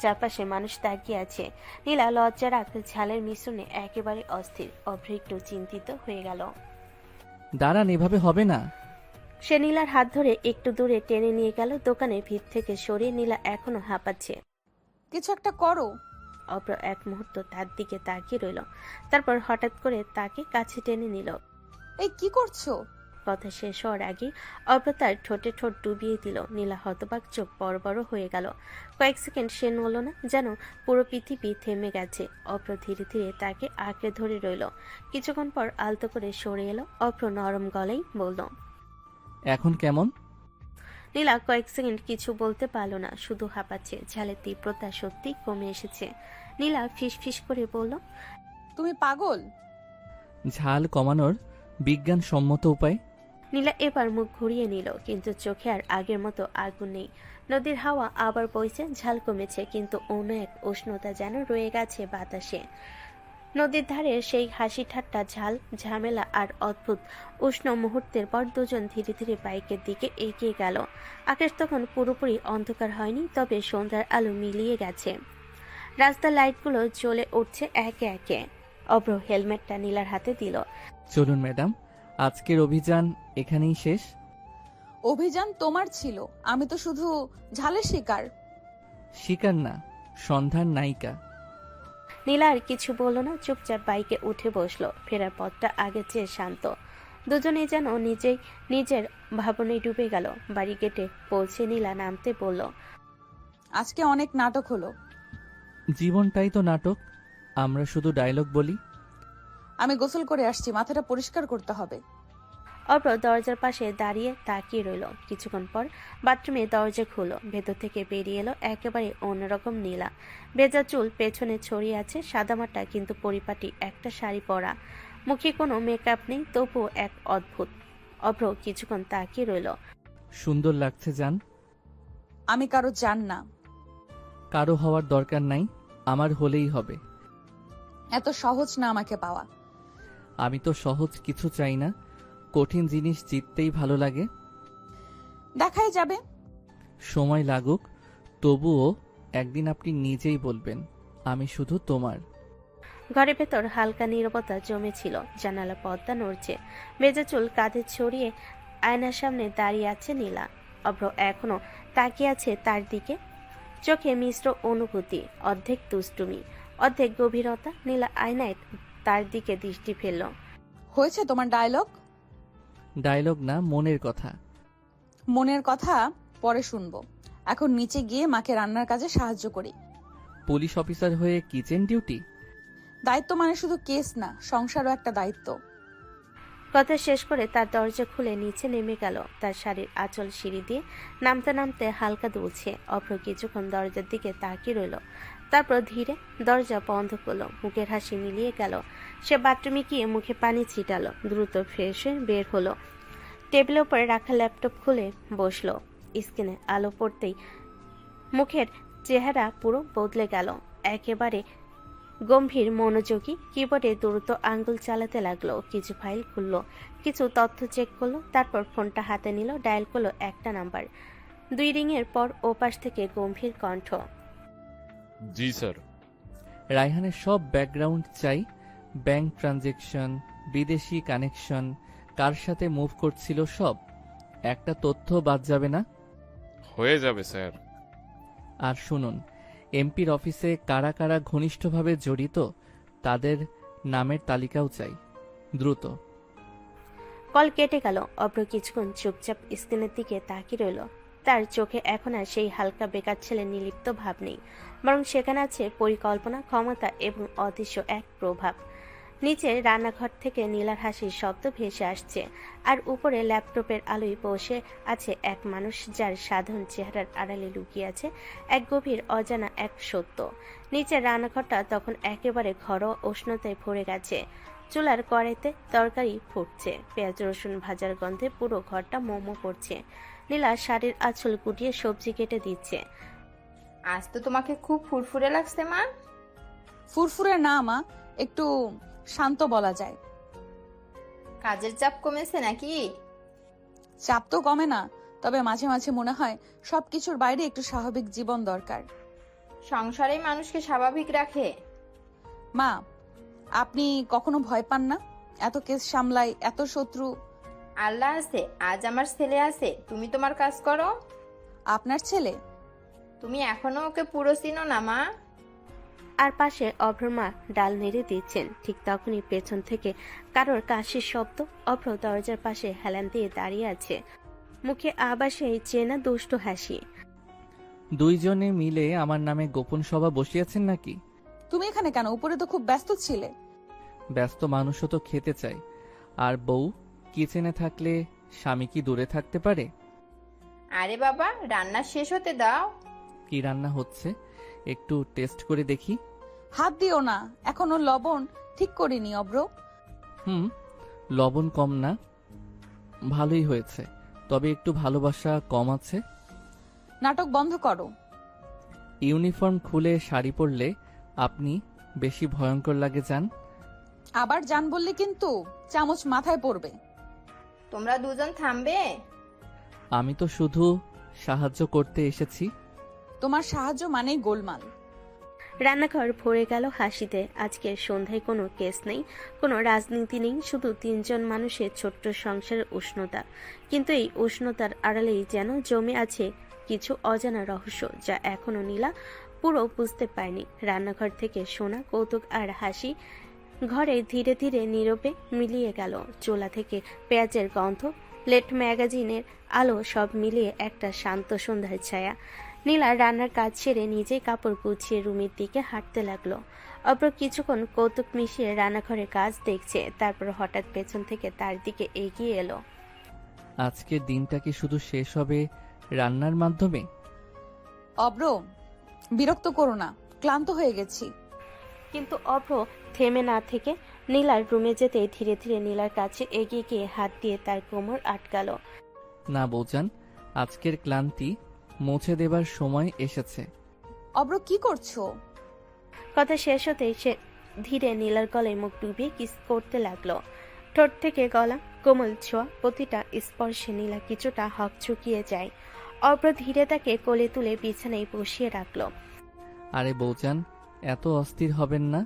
চারপাশে মানুষ তাকিয়ে আছে। নীলা লজ্জা রাগ ঝালের মিশ্রণে একেবারে অস্থির। অভ্র একটু চিন্তিত হয়ে গেল। দাঁড়ান, এভাবে হবে না। সে নীলার হাত ধরে একটু দূরে টেনে নিয়ে গেল। দোকানের ভিত থেকে সরিয়ে নীলা এখনো হাঁপাচ্ছে। কিছু একটা করো। অভ্র এক মুহূর্ত তার দিকে তাকিয়ে রইল, তারপর হঠাৎ করে তাকে কাছে টেনে নিল। এই কি করছো? কথা শেষ হওয়ার আগে অভ্র তার ঠোঁটে ঠোঁট ডুবিয়ে দিল। নীলা হতবাক, চোখ বড় বড় হয়ে গেল। কয়েক সেকেন্ড সে নড়ল না, যেন পুরো পৃথিবী থেমে গেছে। অভ্র ধীরে ধীরে তাকে আঁকড়ে ধরে রইল। কিছুক্ষণ পর আলতো করে সরে এলো। অভ্র নরম গলায় বলল, এখন কেমন? নীলা কয়েক সেকেন্ড কিছু বলতে পারল না, শুধু হাঁপাচ্ছে। ঝালের তীব্রতা সত্যি কমে এসেছে। নীলা ফিস ফিস করে বলল, তুমি পাগল? ঝাল কমানোর বিজ্ঞানসম্মত উপায়? নীলা এবার মুখ ঘুরিয়ে নিল, কিন্তু চোখে আর আগের মতো আগুন নেই। নদীর হাওয়া আবার বইছে, ঝাল কমেছে, কিন্তু অন্য এক উষ্ণতা যেন রয়ে গেছে বাতাসে। নদীর ধারে সেই হাসি ঠাট্টা, ঝাল ঝামেলা আর অদ্ভুত উষ্ণ মুহূর্তের পর দুজন ধীরে ধীরে বাইকের দিকে এগিয়ে গেল। আকাশ তখন পুরোপুরি অন্ধকার হয়নি, তবে সন্ধ্যার আলো মিলিয়ে গেছে। রাস্তার লাইটগুলো জ্বলে উঠছে একে একে। অভ্র হেলমেটটা নীলার হাতে দিল। চলুন ম্যাডাম, আজকের অভিযান এখানেই শেষ। অভিযান তোমার ছিল, আমি তো শুধু ঝালের শিকার। শিকার না, সন্ধ্যার নায়িকা। নীলা আর কিছু বলল না, চুপচাপ বাইকে উঠে বসলো। ফেরার পথটা আগের চেয়ে শান্ত। দুজনেই যেন নিজের ভাবনায় ডুবে গেল। বাড়ি গেটে পৌঁছে নীলা নামতে বলল, আজকে অনেক নাটক হলো। জীবনটাই তো নাটক, আমরা শুধু ডায়লগ বলি। আমি গোসল করে আসছি, মাথাটা পরিষ্কার করতে হবে। অভ্র দরজার পাশে দাঁড়িয়ে তাকিয়ে রইল। কিছুক্ষণ পর বাথরুমে দরজা খুলল। ভেতর থেকে বেরিয়ে এলো একেবারে অন্যরকম নীলা। ভেজা চুল পেছনে ছড়িয়ে আছে, সাদামাটা কিন্তু পরিপাটি একটা শাড়ি পরা। মুখে কোনো মেকআপ নেই, তবুও এক অদ্ভুত। অভ্র কিছুক্ষণ তাকিয়ে রইল। সুন্দর লাগছে জান। আমি কারো জান না। কারো হওয়ার দরকার নাই, আমার হলেই হবে। এত সহজ না আমাকে পাওয়া। আমি তো সহজ কিছু চাই না, কঠিন জিনিস জিততেই ভালো লাগে। দেখাই যাবে। সময় লাগুক, তবুও একদিন আপনি নিজেই বলবেন আমি শুধু তোমার। ঘরের ভেতর হালকা নীরবতা জমেছিল। জানালা পর্দা নড়ছে, ভেজা চুল কাঁধে ছড়িয়ে আয়নার সামনে দাঁড়িয়ে আছে নীলা। অভ্র এখনো তাকিয়ে আছে তার দিকে, চোখে মিশ্র অনুভূতি, অর্ধেক দুষ্টুমি, অর্ধেক গভীরতা। নীলা আয়নায় তার দিকে দৃষ্টি ফেলল। হয়েছে তোমার ডায়লগ? ডায়লগ না, মনের কথা। মনের কথা পরে শুনবো। এখন নিচে গিয়ে মাকে রান্নার কাজে সাহায্য করি। পুলিশ অফিসার হয়ে কিচেন ডিউটি? দায়িত্ব মানে শুধু কেস না, সংসারও একটা দায়িত্ব। কথা শেষ করে তার দরজা খুলে নিচে নেমে গেল। তার শাড়ির আঁচল সিঁড়ি দিয়ে নামতে নামতে হালকা দুলছে। অভ্র কিছুক্ষণ দরজার দিকে তাকিয়ে রইল, তারপর ধীরে দরজা বন্ধ করলো। মুখের হাসি মিলিয়ে গেল। সে বাথরুমে গিয়ে মুখে পানি ছিটালো, দ্রুত ফ্রেশ হয়ে বের হলো। টেবিলের উপরে রাখা ল্যাপটপ খুলে বসলো। স্ক্রিনে আলো পড়তেই মুখের চেহারা পুরো বদলে গেল। একেবারে গম্ভীর মনোযোগী কিবোর্ডে দ্রুত আঙ্গুল চালাতে লাগলো। কিছু ফাইল খুললো, কিছু তথ্য চেক করলো, তারপর ফোনটা হাতে নিল, ডায়াল করলো একটা নাম্বার। 2 রিংয়ের পর ওপাশ থেকে গম্ভীর কণ্ঠ। জি স্যার। রায়হানের সব ব্যাকগ্রাউন্ড চাই, ব্যাংক ট্রানজেকশন, বিদেশি কানেকশন, কার সাথে মুভ করছিল সব। একটা তথ্য বাদ যাবে না। হয়ে যাবে স্যার। আর শুনুন, এমপির অফিসে কারা কারা ঘনিষ্ঠভাবে জড়িত তাদের নামের তালিকাও চাই, দ্রুত। কল কেটে গেল। অভ্র কিছুক্ষণ চুপচাপ স্ক্রিনের দিকে তাকিয়ে রইল। তার চোখে এখন আর সেই হালকা বেকার ছেলে নির্লিপ্ত ভাব নেই, বরং সেখানে আছে পরিকল্পনা, ক্ষমতা এবং অদৃশ্য এক প্রভাব। নিচে রান্নাঘর থেকে নীলার হাসির শব্দ ভেসে আসছে, আর উপরে ল্যাপটপের আলোয় বসে আছে এক মানুষ, যার সাধারণ চেহারার আড়ালে লুকিয়ে আছে এক গভীর অজানা এক সত্য। নিচের রান্নাঘরটা তখন একেবারে ঘরোয়া উষ্ণতায় ভরে গেছে। চুলার কড়াইতে তরকারি ফুটছে, পেঁয়াজ রসুন ভাজার গন্ধে পুরো ঘরটা মোমো করছে। নীলা শাড়ির আঁচল গুটিয়ে সবজি কেটে দিচ্ছে। আজ তো তোমাকে খুব ফুরফুরে লাগছে মা। ফুরফুরে না মা, একটু শান্ত বলা যায়। কাজের চাপ কমেছে নাকি? চাপ তো কমে না, তবে মাঝে মাঝে মনে হয় সবকিছুর বাইরে একটু স্বাভাবিক জীবন দরকার। সংসারেই মানুষকে স্বাভাবিক রাখে। মা, আপনি কখনো ভয় পান না? এত কেস সামলাই, এত শত্রু। আল্লাহ আছে, আজ আমার ছেলে আছে, তুমি তোমার কাজ করো। আপনার ছেলে? তুমি এখনো ওকে পুরো চিনো না মা। আর পাশে অভ্র মা ডাল নেড়ে দিচ্ছেন। ঠিক তখনই পেছন থেকে কারোর কাশির শব্দ। অভ্র দরজার পাশে হেলান দিয়ে দাঁড়িয়ে আছে, মুখে আবার সেই চেনা দুষ্ট হাসি। দুইজনে মিলে আমার নামে গোপন সভা বসিয়েছেন নাকি? তুমি এখানে কেন? উপরে তো খুব ব্যস্ত ছিলে। ব্যস্ত মানুষও তো খেতে চায়, আর বউ কিচেনে থাকলে স্বামী কি দূরে থাকতে পারে? আরে বাবা, রান্না শেষ হতে দাও। কি রান্না হচ্ছে একটু টেস্ট করে দেখি। হাত দিও না, এখনো লবণ ঠিক করিনি অভ্র। লবণ কম না, ভালোই হয়েছে, তবে একটু ভালোবাসা কম আছে। নাটক বন্ধ করো। ইউনিফর্ম খুলে শাড়ি পরলে আপনি বেশি ভয়ঙ্কর লাগে যান। আবার জান বললে কিন্তু চামচ মাথায় পড়বে। তোমরা দুজন থামবে? আমি তো শুধু সাহায্য করতে এসেছি। তোমার সাহায্য মানেই গোলমাল। রান্নাঘর ভরে গেল হাসিতে। আজকে সন্ধ্যায় কোনো কেস নেই, কোনো রাজনীতি নেই, শুধু 3 জন মানুষের ছোট্ট সংসারের উষ্ণতা। কিন্তু এই উষ্ণতার আড়ালেই যেন জমে আছে কিছু অজানা রহস্য, যা এখনো নীলা পুরো বুঝতে পারেনি। রান্নাঘর থেকে শোনা কৌতুক আর হাসি ঘরে ধীরে ধীরে নীরবে মিলিয়ে গেল। চুলা থেকে পেঁয়াজের গন্ধ, লেট ম্যাগাজিনের আলো, সব মিলিয়ে একটা শান্ত সন্ধ্যার ছায়া। নীলা রান্নার কাজ ছেড়ে নিজেই কাপড় গুছিয়ে রুমের দিকে হাঁটতে লাগলো। অপর কিছুক্ষণ কৌতুক মিশিয়ে রান্নাঘরের কাজ দেখছে, তারপর হঠাৎ পেছন থেকে তার দিকে এগিয়ে এলো। আজকের দিনটা কি শুধু শেষ হবে রান্নার মাধ্যমে? অভ্র, বিরক্ত করো না, ক্লান্ত হয়ে গেছি। কিন্তু অভ্র থেমে না থেকে নীলার রুমে যেতে ধীরে ধীরে নীলার কাছে এগিয়ে গিয়ে হাত দিয়ে তার কোমর আটকালো। না বৌজান, আজকের ক্লান্তি মুছে দেবার সময় এসেছে। অভ্র, কি করছো? কথা শেষ হতেই সে ধীরে নীলার গলায় মুখ ডুবিয়ে কিস করতে লাগলো। ঠোঁট থেকে গলা, কোমল ছোঁয়া, প্রতিটা স্পর্শে নীলা কিছুটা হকচকিয়ে যায়। অভ্র ধীরে তাকে কোলে তুলে বিছানায় বসিয়ে রাখলো। আরে বৌজান, এত অস্থির হবেন না।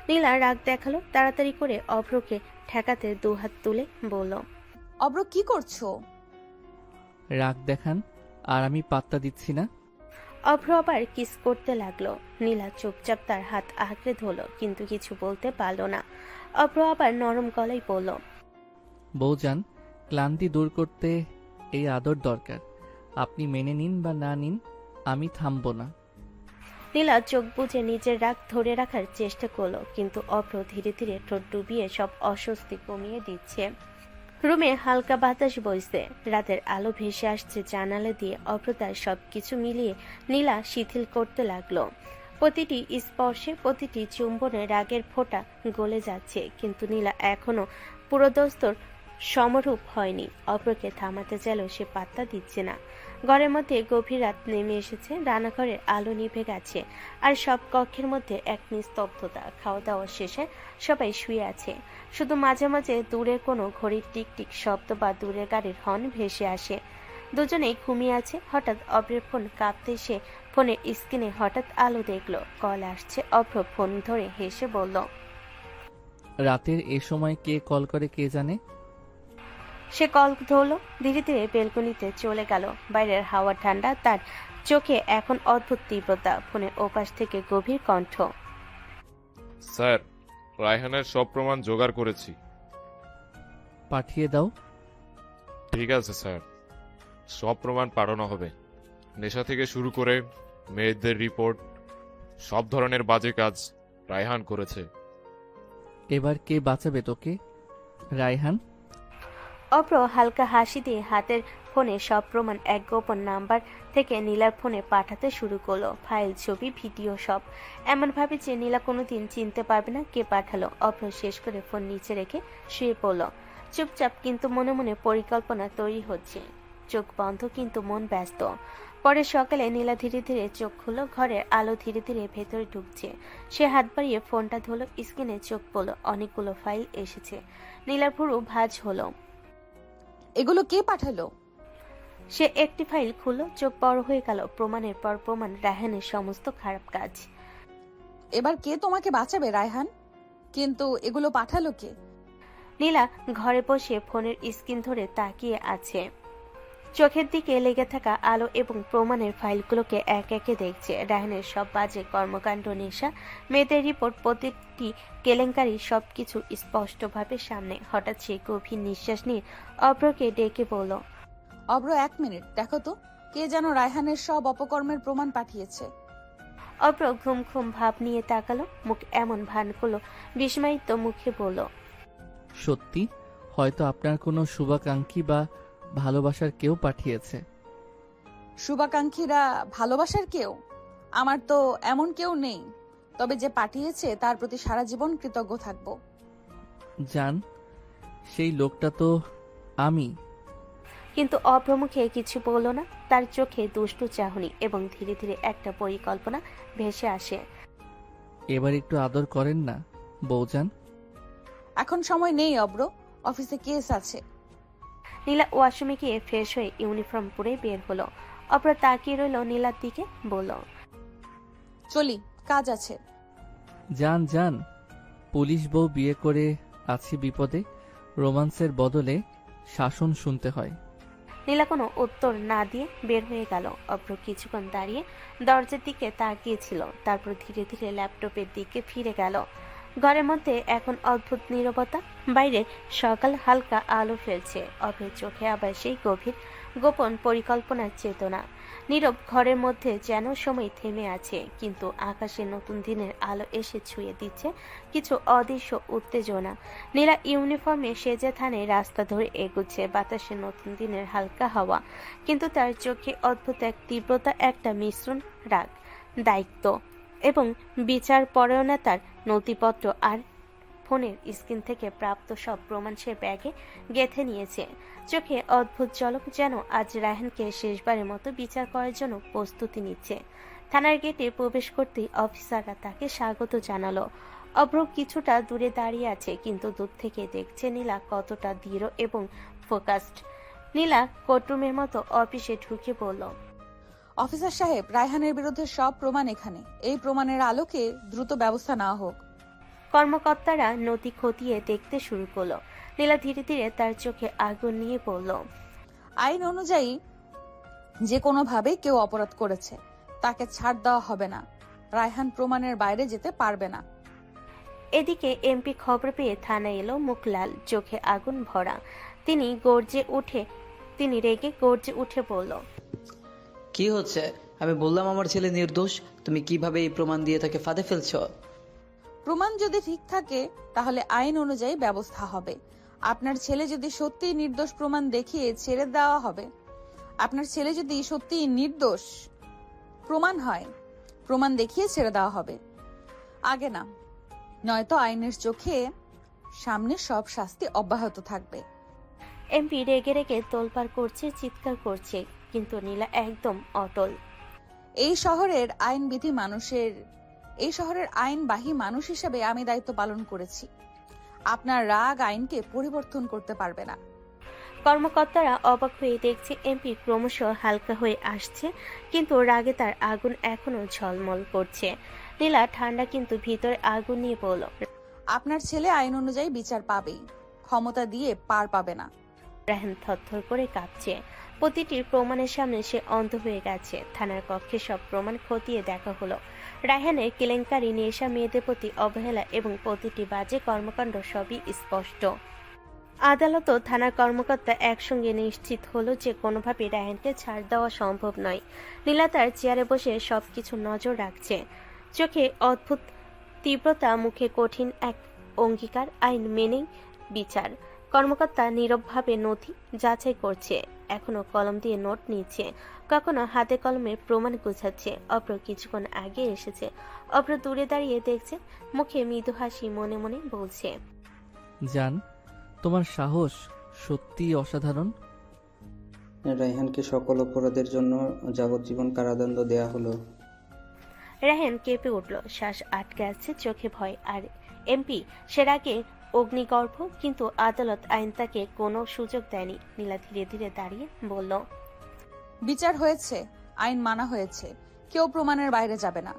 নীলা রাগ দেখালো, তাড়াতাড়ি করে অভ্রকে ঠেকাতে দুহাত তুলে বলল, অব্র কি করছো? রাগ দেখান আর আমি পাত্তা দিচ্ছি না। অভ্র আবার কিস করতে লাগলো। নীলা চুপচাপ তার হাত আঁকড়ে ধরল, কিন্তু কিছু বলতে পারল না। অভ্র আবার নরম গলায় বলল, বৌজান, ক্লান্তি দূর করতে এই আদর দরকার। আপনি মেনে নিন বা না নিন, আমি থামবো না। নীলা চোখ বুজে নিজের রাগ ধরে রাখার চেষ্টা করলো, কিন্তু অভ্র ধীরে ধীরে ঠোঁট ডুবিয়ে সব অস্বস্তি কমিয়ে দিচ্ছে। রুমে হালকা বাতাস বইছে, রাতের আলো ভেসে আসছে জানালা দিয়ে। অভ্র তার সবকিছু মিলিয়ে নীলা শিথিল করতে লাগলো। প্রতিটি স্পর্শে, প্রতিটি চুম্বনে রাগের ফোঁটা গলে যাচ্ছে, কিন্তু নীলা এখনো পুরোদস্তর সমরূপ হয়নি। অভ্রকে থামাতে চাইলেও সে পাত্তা দিচ্ছে না। ঘরের মধ্যে গভীর রাত নেমে এসেছে, রান্নাঘরের আলো নিভে গেছে, আর সব কক্ষের মধ্যে এক নিস্তব্ধতা। খাওয়া দাওয়া শেষে সবাই শুয়ে আছে, শুধু মাঝে মাঝে দূরের কোনো ঘড়ির টিকটিক শব্দ বা দূরের গাড়ির হর্ন ভেসে আসে। দুজনেই ঘুমিয়ে আছে। হঠাৎ অভ্রের ফোন কাঁপতে, সে ফোনের স্ক্রিনে হঠাৎ আলো দেখলো। কল আসছে। অভ্র ফোন ধরে হেসে বলল, রাতের এ সময় কে কল করে কে জানে। সে কল ধরল, ধীরে ধীরে বেলকনিতে চলে গেল। বাইরের হাওয়া ঠান্ডা, তার চোখে এখন অদ্ভুত তীব্রতা। ফোনের ওপাশ থেকে গভীর কণ্ঠ, স্যার, রায়হানের সব প্রমাণ জোগাড় করেছি। পাঠিয়ে দাও। ঠিক আছে স্যার, সব প্রমাণ পাঠানো হবে। নেশা থেকে শুরু করে মেয়েদের রিপোর্ট, সব ধরনের বাজে কাজ রায়হান করেছে। এবার কে বাঁচাবে তোকে, রায়হান? অভ্র হালকা হাসি দিয়ে হাতের ফোনে সব প্রমাণ এক গোপন নাম্বার থেকে নীলার ফোনে পাঠাতে শুরু করলো। ফাইল, ছবি, ভিডিও সব এমন ভাবে যে নীলা কোনোদিন চিনতে পারবে না কে পাঠালো। অভ্র শেষ করে ফোন নিচে রেখে শুয়ে পড়ল। চুপচাপ, কিন্তু মনে মনে পরিকল্পনা তৈরি হচ্ছে। চোখ বন্ধ, কিন্তু মন ব্যস্ত। পরে সকালে নীলা ধীরে ধীরে চোখ খুলল। ঘরের আলো ধীরে ধীরে ভেতরে ঢুকছে। সে হাত বাড়িয়ে ফোনটা ধরল, স্ক্রিনে চোখ পড়ল। অনেকগুলো ফাইল এসেছে। নীলার ভুরু ভাঁজ হলো। এগুলো কে পাঠালো? সে একটি ফাইল খুলল, চোখ বড় হয়ে গেল। প্রমাণের পর প্রমাণ, রায়হানের সমস্ত খারাপ কাজ। এবার কে তোমাকে বাঁচাবে রায়হান? কিন্তু এগুলো পাঠালো কে? নীলা ঘরে বসে ফোনের স্ক্রিন ধরে তাকিয়ে আছে। চোখের দিকে লেগে থাকা আলো এবং প্রমাণের ফাইলগুলোকে এক একে দেখছে। রায়হানের সব বাজে কর্মকাণ্ড, নেশা, মেয়েদের রিপোর্ট, প্রতিটি কেলেঙ্কারি, সবকিছু স্পষ্টভাবে সামনে। হঠাৎ সে গভীর নিঃশ্বাস নিয়ে অভ্রকে ডেকে বলল, অব্র, 1 মিনিট, দেখো তো কে যেন রায়হানের সব অপকর্মের প্রমাণ পাঠিয়েছে। অভ্র ঘুম ঘুম ভাব নিয়ে তাকালো, মুখ এমন ভান করলো, বিস্ময়িত মুখে বলল, সত্যি? হয়তো আপনার কোনো শুভাকাঙ্ক্ষী বা ভালোবাসার কেউ পাঠিয়েছে। শুভাকাঙ্ক্ষীরা ভালোবাসার কেউ? আমার তো এমন কেউ নেই, তবে যে পাঠিয়েছে তার প্রতি সারা জীবন কৃতজ্ঞ থাকবো। জান, সেই লোকটা তো আমি। কিন্তু অভ্র মুখে কিছু বলল না। তার চোখে দুষ্টু চাহনি এবং ধীরে ধীরে একটা পরিকল্পনা ভেসে আসে। এবার একটু আদর করেন না বৌজান। এখন সময় নেই অব্র, অফিসে কেস আছে। নীলা ওয়াশরুমে গিয়ে ফ্রেশ হয়ে ইউনিফর্ম পরে বের হলো। অভ্র তাকিয়ে রইল নীলার দিকে, বলল, চলি, কাজ আছে। যান যান, পুলিশ বউ বিয়ে করে আছি বিপদে, রোমান্সের বদলে শাসন শুনতে হয়। নীলা কোনো উত্তর না দিয়ে বের হয়ে গেল। অভ্র কিছুক্ষণ দাঁড়িয়ে দরজার দিকে তাকিয়েছিল, তারপর ধীরে ধীরে ল্যাপটপের দিকে ফিরে গেল। ঘরের মধ্যে এখন অদ্ভুত নীরবতা। বাইরে সকাল হালকা আলো ফেলছে। অভ্রের চোখে আবার সেই গভীর গোপন পরিকল্পনার চেতনা। নীরব ঘরের মধ্যে যেন সময় থেমে আছে, কিন্তু আকাশে নতুন দিনের আলো এসে ছুঁয়ে দিচ্ছে কিছু অদৃশ্য উত্তেজনা। নীলা ইউনিফর্মে সেজে থানে রাস্তা ধরে এগুচ্ছে। বাতাসে নতুন দিনের হালকা হাওয়া, কিন্তু তার চোখে অদ্ভুত এক তীব্রতা, একটা মিশ্রণ, রাগ, দায়িত্ব এবং বিচার পরায়ণতার। নথিপত্র আর ফোনের স্ক্রিন থেকে প্রাপ্ত সব প্রমাণ সে ব্যাগে গেঁথে নিয়েছে। চোখে অদ্ভুত ঝলক, যেন আজ রায়হানকে শেষবারের মতো বিচার করার জন্য প্রস্তুতি নিচ্ছে। থানার গেটে প্রবেশ করতেই অফিসাররা তাকে স্বাগত জানালো। অভ্র কিছুটা দূরে দাঁড়িয়ে আছে, কিন্তু দূর থেকে দেখছে নীলা কতটা দৃঢ় এবং ফোকাসড। নীলা কোর্টরুমের মতো অফিসে ঢুকে বলল, অফিসার সাহেব, রায়হানের বিরুদ্ধে সব প্রমাণ এখানে। এই প্রমাণের আলোকে দ্রুত ব্যবস্থা নেওয়া হোক। কর্মকর্তারা নথি খতিয়ে দেখতে শুরু করলো। নীলা ধীরে ধীরে তার চোখে আগুন নিয়ে বলল, আইন অনুযায়ী যে কোনোভাবে কেউ অপরাধ করেছে তাকে ছাড় দেওয়া হবে না। রায়হান প্রমাণের বাইরে যেতে পারবে না। এদিকে এমপি খবর পেয়ে থানায় এলো, মুখ লাল, চোখে আগুন ভরা। তিনি রেগে গর্জে উঠে বলল, কি হচ্ছে? আমি বললাম আমার ছেলে নির্দোষ, তুমি কিভাবে এই প্রমাণ দিয়ে তাকে ফাঁদে ফেলছো? প্রমাণ যদি ঠিক থাকে তাহলে আইন অনুযায়ী ব্যবস্থা হবে। আপনার ছেলে যদি সত্যিই নির্দোষ প্রমাণ দেখিয়ে ছেড়ে দেওয়া হবে। আপনার ছেলে যদি সত্যিই নির্দোষ প্রমাণ হয়, প্রমাণ দেখিয়ে ছেড়ে দেওয়া হবে আগে না, নয়তো আইনের চোখে সামনে সব শাস্তি অব্যাহত থাকবে। এমপি রেগে রেগে তোলপাড় করছে, চিৎকার করছে, কিন্তু নীলা একদম অটল। এই শহরের আইনবাহী মানুষ হিসেবে আমি দায়িত্ব পালন করেছি। আপনার রাগ আইনকে পরিবর্তন করতে পারবে না। কর্মকর্তারা অবাক হয়ে দেখছে এমপি ক্রমশ হালকা হয়ে আসছে, কিন্তু রাগে তার আগুন এখনো ঝলমল করছে। নীলা ঠান্ডা কিন্তু ভিতরে আগুন নিয়ে বলল, আপনার ছেলে আইন অনুযায়ী বিচার পাবেই, ক্ষমতা দিয়ে পার পাবে না। রায়হান থরথর করে কাঁপছে। প্রতিটি প্রমাণের সামনে সে অন্ধ হয়ে গেছে। থানার কক্ষে সব প্রমাণ খতিয়ে দেখা হলো। রায়হানের কেলেঙ্কারি, নেশা, মেয়েদের প্রতি অবহেলা এবং প্রতিটি বাজে কর্মকাণ্ড সবই স্পষ্ট। আদালত ও থানার কর্মকর্তা একসঙ্গে নিশ্চিত হলো যে কোনোভাবে রায়হানকে ছাড় দেওয়া সম্ভব নয়। নীলা তার চেয়ারে বসে সবকিছু নজর রাখছে, চোখে অদ্ভুত তীব্রতা, মুখে কঠিন এক অঙ্গীকার, আইন মেনেই বিচার। কর্মকর্তা নীরবভাবে নথি যাচাই করছে, এখনো কলম দিয়ে নোট নিচ্ছে, কখনো হাতে কলমে প্রমাণ গুছাচ্ছে। অপ্র কিছুক্ষণ আগে এসেছে। অপ্র দূরে দাঁড়িয়ে দেখছে, মুখে মৃদু হাসি, মনে মনে বলছে, জান, তোমার সাহস সত্যিই অসাধারণ। রায়হানকে সকল অপরাধের জন্য যাবজ্জীবন কারাদণ্ড দেয়া হলো। রায়হান কেঁপে উঠল, শ্বাস আটকে আছে, চোখে ভয়। আর এমপি সের আগে অগ্নিগর্ভ, কিন্তু আদালত, আইন তাকে কোনো সুযোগ দেয়নি। নীলা ধীরে ধীরে দাঁড়িয়ে বলল, বিচার হয়েছে, আইন মানা হয়েছে, কেউ প্রমাণের বাইরে যাবে না।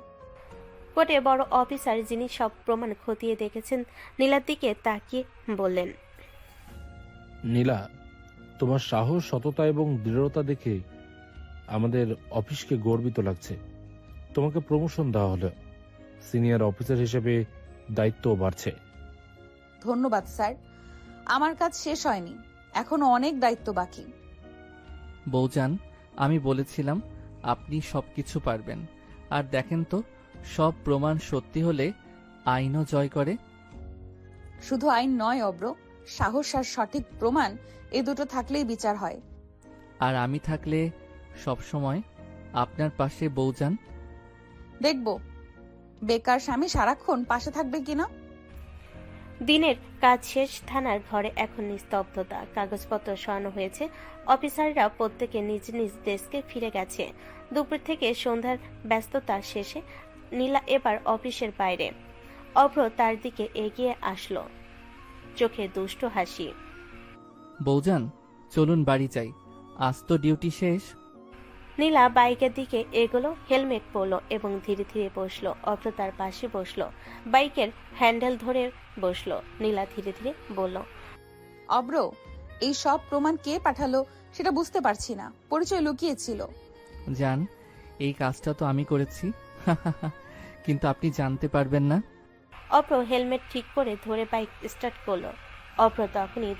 কোর্টে বড় অফিসার, যিনি সব প্রমাণ খতিয়ে দেখেছেন, নীলার দিকে তাকিয়ে বললেন, নীলা, তোমার সাহস, সততা এবং দৃঢ়তা দেখে আমাদের অফিসকে গর্বিত লাগছে। তোমাকে প্রমোশন দেওয়া হলো, সিনিয়র অফিসার হিসেবে দায়িত্বও বাড়ছে। ধন্যবাদ স্যার, আমার কাজ শেষ হয়নি, এখনো অনেক দায়িত্ব বাকি। বৌজান, আমি বলেছিলাম আপনি সবকিছু পারবেন। আর দেখেন তো, সব প্রমাণ সত্যি হলে আইনও জয় করে। শুধু আইন নয় অব্র, সাহস আর সঠিক প্রমাণ, এ দুটো থাকলেই বিচার হয়। আর আমি থাকলে সব সময় আপনার পাশে বৌজান। দেখব বেকার স্বামী সারাক্ষণ পাশে থাকবে কিনা। দিনের কাজ শেষ। থানার ঘরে এখন নিস্তব্ধতা। কাগজপত্র সরানো হয়েছে। অফিসাররা প্রত্যেকে নিজ নিজ ডেস্কে ফিরে গেছে। দুপুর থেকে সন্ধ্যার ব্যস্ততা শেষে নীলা এবার অফিসের বাইরে। অভ্র তার দিকে এগিয়ে আসলো, চোখে দুষ্ট হাসি। বৌজান, চলুন বাড়ি যাই, আজ তো ডিউটি শেষ। নীলা বাইকের দিকে এগোলো, হেলমেট পরলো এবং ধীরে ধীরে বসলো। অভ্র তার পাশে বসলো, বাইকের হ্যান্ডেল ধরে বসলো। নীলা ধীরে ধীরে বলল, অব্র, এই সব প্রমাণ কে পাঠালো সেটা বুঝতে পারছি না, পরিচয় লুকিয়েছিল। জান, এই কাজটা তো আমি করেছি, কিন্তু আপনি জানতে পারবেন না। অভ্র হেলমেট ঠিক করে ধরে বাইক স্টার্ট করলো। অভ্র তখনই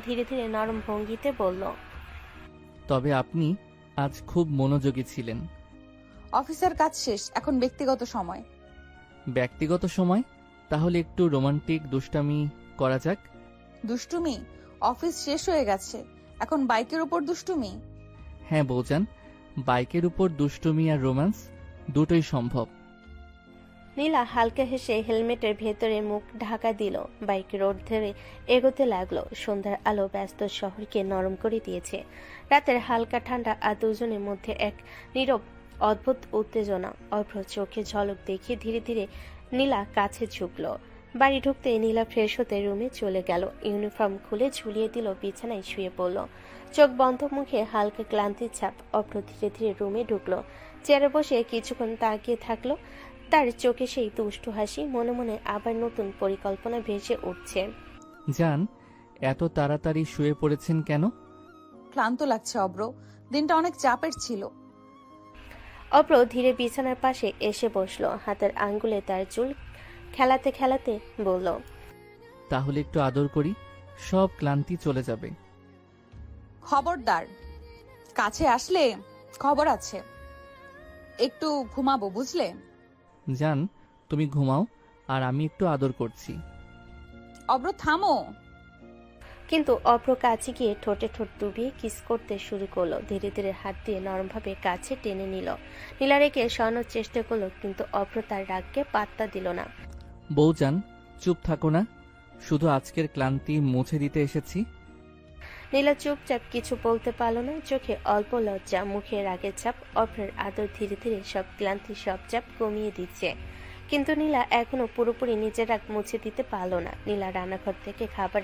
ধীরে ধীরে নরম ভঙ্গিতে বলল, তবে আপনি আজ খুব মনোযোগী ছিলেন। অফিসের কাজ শেষ, এখন ব্যক্তিগত সময়। ব্যক্তিগত সময়? তাহলে একটু রোমান্টিক দুষ্টামি করা যাক। দুষ্টুমি? অফিস শেষ হয়ে গেছে, এখন বাইকের উপর দুষ্টুমি? হ্যাঁ বৌজান, বাইকের উপর দুষ্টুমি আর রোম্যান্স দুটোই সম্ভব। নীলা হালকা হেসে হেলমেটের ভেতরে মুখ ঢাকা দিল। বাইক রোড ধরে এগোতে লাগলো। সন্ধ্যার আলো ব্যস্ত শহরকে নরম করে দিয়েছে। রাতের হালকা ঠান্ডা আর দুজনের মধ্যে এক নীরব অদ্ভুত উত্তেজনা। অভ্র চোখে ঝলক দেখিয়ে ধীরে ধীরে নীলা কাছে ঝুঁকলো। বাড়ি ঢুকতে নীলা ফ্রেশ হতে রুমে চলে গেল। ইউনিফর্ম খুলে ঝুলিয়ে দিল, বিছানায় শুয়ে পড়ল। চোখ বন্ধ, মুখে হালকা ক্লান্তির ছাপ। অভ্র ধীরে ধীরে রুমে ঢুকলো, চেয়ারে বসে কিছুক্ষণ তাকিয়ে থাকলো। তার চোখে সেই দুষ্টু হাসি। মনে মনে আবার নতুন পরিকল্পনা ভেসে উঠছে। জান, এত তাড়াতাড়ি শুয়ে পড়েছেন কেন? ক্লান্ত লাগছে অব্র, দিনটা অনেক চাপের ছিল। অভ্র ধীরে বিছানার পাশে এসে বসলো, হাতের আঙ্গুলে তার চুল খেলাতে খেলাতে বলল, তাহলে একটু আদর করি, সব ক্লান্তি চলে যাবে। খবরদার, কাছে আসলে খবর আছে। একটু ঘুমাবো, বুঝলে? জান, তুমি ঘুমাও, আর আমি একটু আদর করছি। অব্র থামো। কিন্তু অভ্র কাছে গিয়ে ঠোঁটে ঠোঁট ডুবিয়ে কিস করতে শুরু করলো। ধীরে ধীরে হাত দিয়ে নরমভাবে কাছে টেনে নিল। নীলা রেখে সরানোর চেষ্টা করলো, কিন্তু অভ্র তার রাগকে পাত্তা দিল না। বউজান, চুপ থাকো না, শুধু আজকের ক্লান্তি মুছে দিতে এসেছি। নীলা চুপচাপ, কিছু বলতে পারল না। চোখে অল্প লজ্জা, মুখে রাগের চাপ। অভ্রের আদর ধীরে ধীরে সব ক্লান্তি, সব চাপ কমিয়ে দিচ্ছে। কিন্তু নীলা এখনো পুরোপুরি নিজের রাগ মুছে দিতে পারল না। নীলা রান্নাঘর থেকে খাবার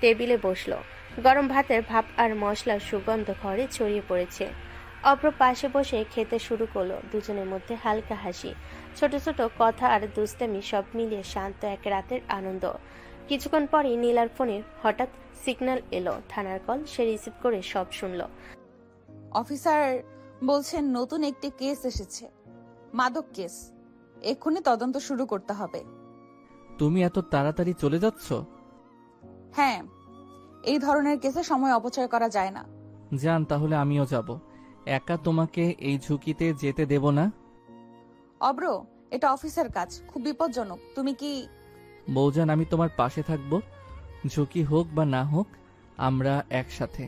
টেবিলে বসলো। গরম ভাতের ভাপ আর মশলার সুগন্ধ ঘরে ছড়িয়ে পড়েছে। অভ্র পাশে বসে খেতে শুরু করলো। দুজনের মধ্যে হালকা হাসি, ছোট ছোট কথা আর দুষ্টামি, সব মিলিয়ে শান্ত এক রাতের আনন্দ। কিছুক্ষণ পরই নীলার ফোনে হঠাৎ সিগন্যাল এলো। থানার কল। সে রিসিভ করে সব শুনল। অফিসার বলছেন নতুন একটি কেস এসেছে, মাদক কেস। এক্ষুনি তদন্ত শুরু করতে হবে। তুমি এত তাড়াতাড়ি চলে যাচ্ছ? হ্যাঁ, এই ধরনের কেসে সময় অপচয় করা যায় না। জান, তাহলে আমিও যাব। একা তোমাকে এই ঝুঁকিতে যেতে দেব না। অব্র, এটা অফিসের কাজ, খুব বিপজ্জনক। তুমি কি? বউজান, আমি তোমার পাশে থাকবো, ঝুঁকি হোক বা না হোক, আমরা একসাথে।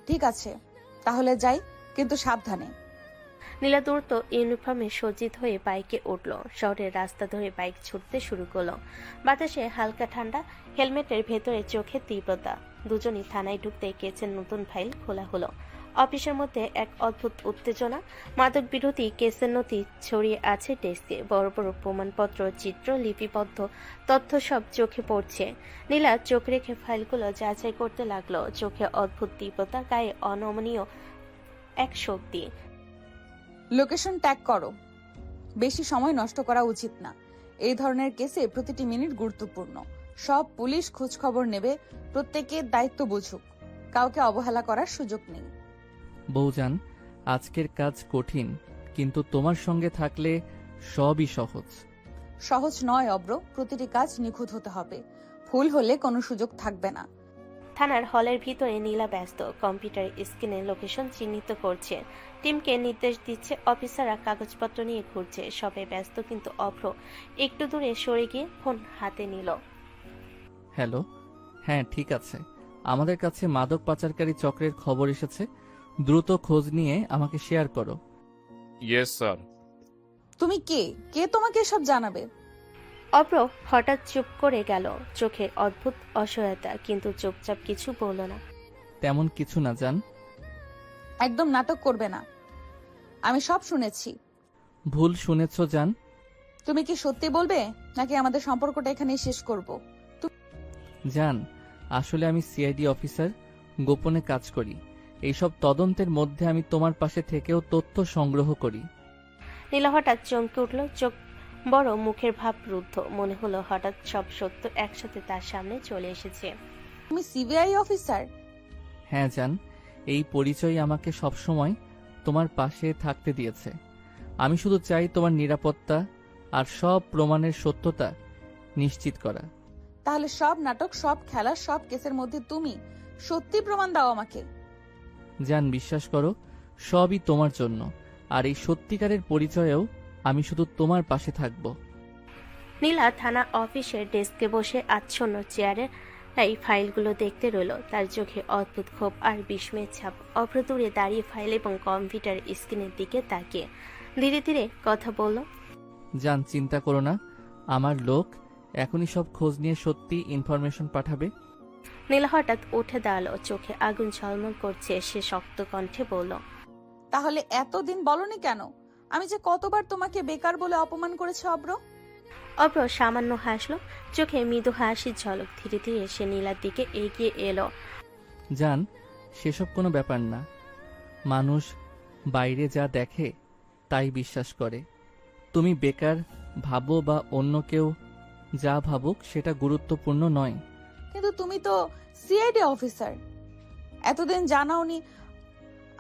ঠিক আছে, তাহলে যাই, কিন্তু সাবধানে। নীলা দ্রুত ইউনিফর্মে সজ্জিত হয়ে বাইকে উঠল। শহরের রাস্তা ধরে বাইক ছুটতে শুরু করলো। বাতাসে হালকা ঠান্ডা, হেলমেটের ভেতরে চোখে তীব্রতা। দুজনই থানায় ঢুকতে কেসের নতুন ফাইল খোলা হলো। অফিসের মধ্যে এক অদ্ভুত উত্তেজনা। মাদক বিরোধী কেসের নথি ছড়িয়ে আছে ডেস্কে। বড় বড় প্রমাণপত্র, চিত্র, লিপিবদ্ধ তথ্য সব চোখে পড়ছে। নীলা চোখ রেখে ফাইলগুলো যাচাই করতে লাগলো। চোখে অদ্ভুত তীব্রতা, গায়ে অনমনীয় এক শক্তি। লোকেশন ট্যাগ করো। বেশি সময় নষ্ট করা উচিত না। এই ধরনের কেসে প্রতিটি মিনিট গুরুত্বপূর্ণ। সব পুলিশ খোঁজ খবর নেবে, প্রত্যেকের দায়িত্ব বুঝুক, কাউকে অবহেলা করার সুযোগ নেই। বউজান, আজকের কাজ কঠিন, কিন্তু তোমার সঙ্গে থাকলে সবই সহজ। সহজ নয় অব্র, প্রতিটি কাজ নিখুঁত হতে হবে। ভুল হলে কোনো সুযোগ থাকবে না। থানার হলের ভিতরে নীলা ব্যস্ত, কম্পিউটার স্ক্রিনে লোকেশন চিহ্নিত করছে। টিমকে নির্দেশ দিচ্ছে। অফিসাররা কাগজপত্র নিয়ে ঘুরছে। সবাই ব্যস্ত, কিন্তু অভ্র একটু দূরে সরে গিয়ে ফোন হাতে নিল। হ্যালো, হ্যাঁ ঠিক আছে, আমাদের কাছে মাদক পাচারকারী চক্রের খবর এসেছে, দ্রুত খোঁজ নিয়ে আমাকে শেয়ার করো। Yes sir. তুমি কে? কে তোমাকে এসব জানাবে? অভ্র হঠাৎ চুপ করে গেল, চোখে অদ্ভুত অসহায়তা, কিন্তু চুপচাপ কিছু বলল না। তেমন কিছু না জান। একদম নাটক করবে না, আমি সব শুনেছি। ভুল শুনেছ জান। তুমি কি সত্যি বলবে, নাকি আমাদের সম্পর্কটা এখানেই শেষ করব? জান, আসলে আমি সিআইডি অফিসার, গোপনে কাজ করি। এইসব তদন্তের মধ্যে আমি তোমার পাশে থেকেও তথ্য সংগ্রহ করি। নীলা হঠাৎ চমকে উঠল, চোখ বড়, মুখের ভাব রুদ্ধ। মনে হলো হঠাৎ সব সত্য একসাথে তার সামনে চলে এসেছে। তুমি সিবিআই অফিসার? হ্যাঁ জান, এই পরিচয় আমাকে সবসময় তোমার পাশে থাকতে দিয়েছে। আমি শুধু চাই তোমার নিরাপত্তা আর সব প্রমাণের সত্যতা নিশ্চিত করা। তাহলে সব নাটক, সব খেলা, সব কেসের মধ্যে তুমি সত্যি প্রমাণ দাও আমাকে। জান, বিশ্বাস করো, সবই তোমার জন্য। আর এই সত্যিকারের পরিচয়েও আমি শুধু তোমার পাশে থাকব। নীলা থানা অফিসের ডেস্কে বসে আচ্ছন্ন চেয়ারে এই ফাইলগুলো দেখতে রইল। তার চোখে অদ্ভুত ক্ষোভ আর বিস্ময়ের ছাপ। অভ্র দূরে দাঁড়িয়ে ফাইল এবং কম্পিউটার স্ক্রিনের দিকে তাকিয়ে ধীরে ধীরে কথা বলল। জান, চিন্তা করো না, আমার লোক এখনই সব খোঁজ নিয়ে সত্যি ইনফরমেশন পাঠাবে। নীলা হঠাৎ উঠে দাঁড়ালো, চোখে আগুন ঝলমল করছে। সে শক্ত কণ্ঠে বলল, তাহলে এতদিন বলনি কেন? আমি যে কতবার তোমাকে বেকার বলে অপমান করেছি অব্র। অভ্র সামান্য হাসলো, চোখে মৃদু হাসির ঝলক। ধীরে ধীরে সে নীলার দিকে এগিয়ে এলো। জান, সেসব কোনো ব্যাপার না। মানুষ বাইরে যা দেখে তাই বিশ্বাস করে। তুমি বেকার ভাবো বা অন্য কেউ যা ভাবুক সেটা গুরুত্বপূর্ণ নয়। কিন্তু তুমি তো সিআইডি অফিসার, এতদিন জানাওনি।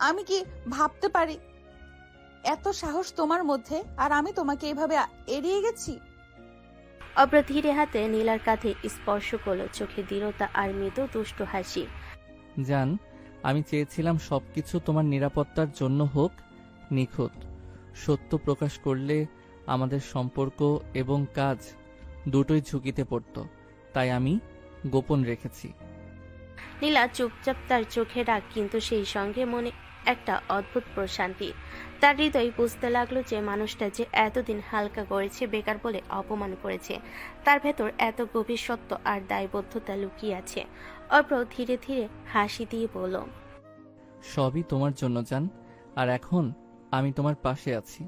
আমি কি ভাবতে পারি এত সাহস তোমার মধ্যে, আর আমি তোমাকে এইভাবে এড়িয়ে গেছি? অভ্র ধীরে হাতে নীলার কাঁধে স্পর্শ করলো, চোখে দৃঢ়তা আর মৃদু দুষ্টু হাসি। জান, আমি চেয়েছিলাম সবকিছু তোমার নিরাপত্তার জন্য হোক নিখুঁত। সত্য প্রকাশ করলে আমাদের সম্পর্ক এবং কাজ দুটোই ঝুঁকিতে পড়ত, তাই আমি গোপন রেখেছি। নীলা চুপচাপ, তার চোখে রাগ, কিন্তু সেই সঙ্গে মনে একটা অদ্ভুত প্রশান্তি। তার হৃদয় বুঝতে লাগলো যে মানুষটা যে এতদিন হালকা করেছে, বেকার বলে অপমান করেছে, তার ভেতর এত গভীর সত্য আর দায়বদ্ধতা লুকিয়ে আছে। অভ্র ধীরে ধীরে হাসি দিয়ে বলল, সবই তোমার জন্য জান, আর এখন আমি তোমার পাশে আছি।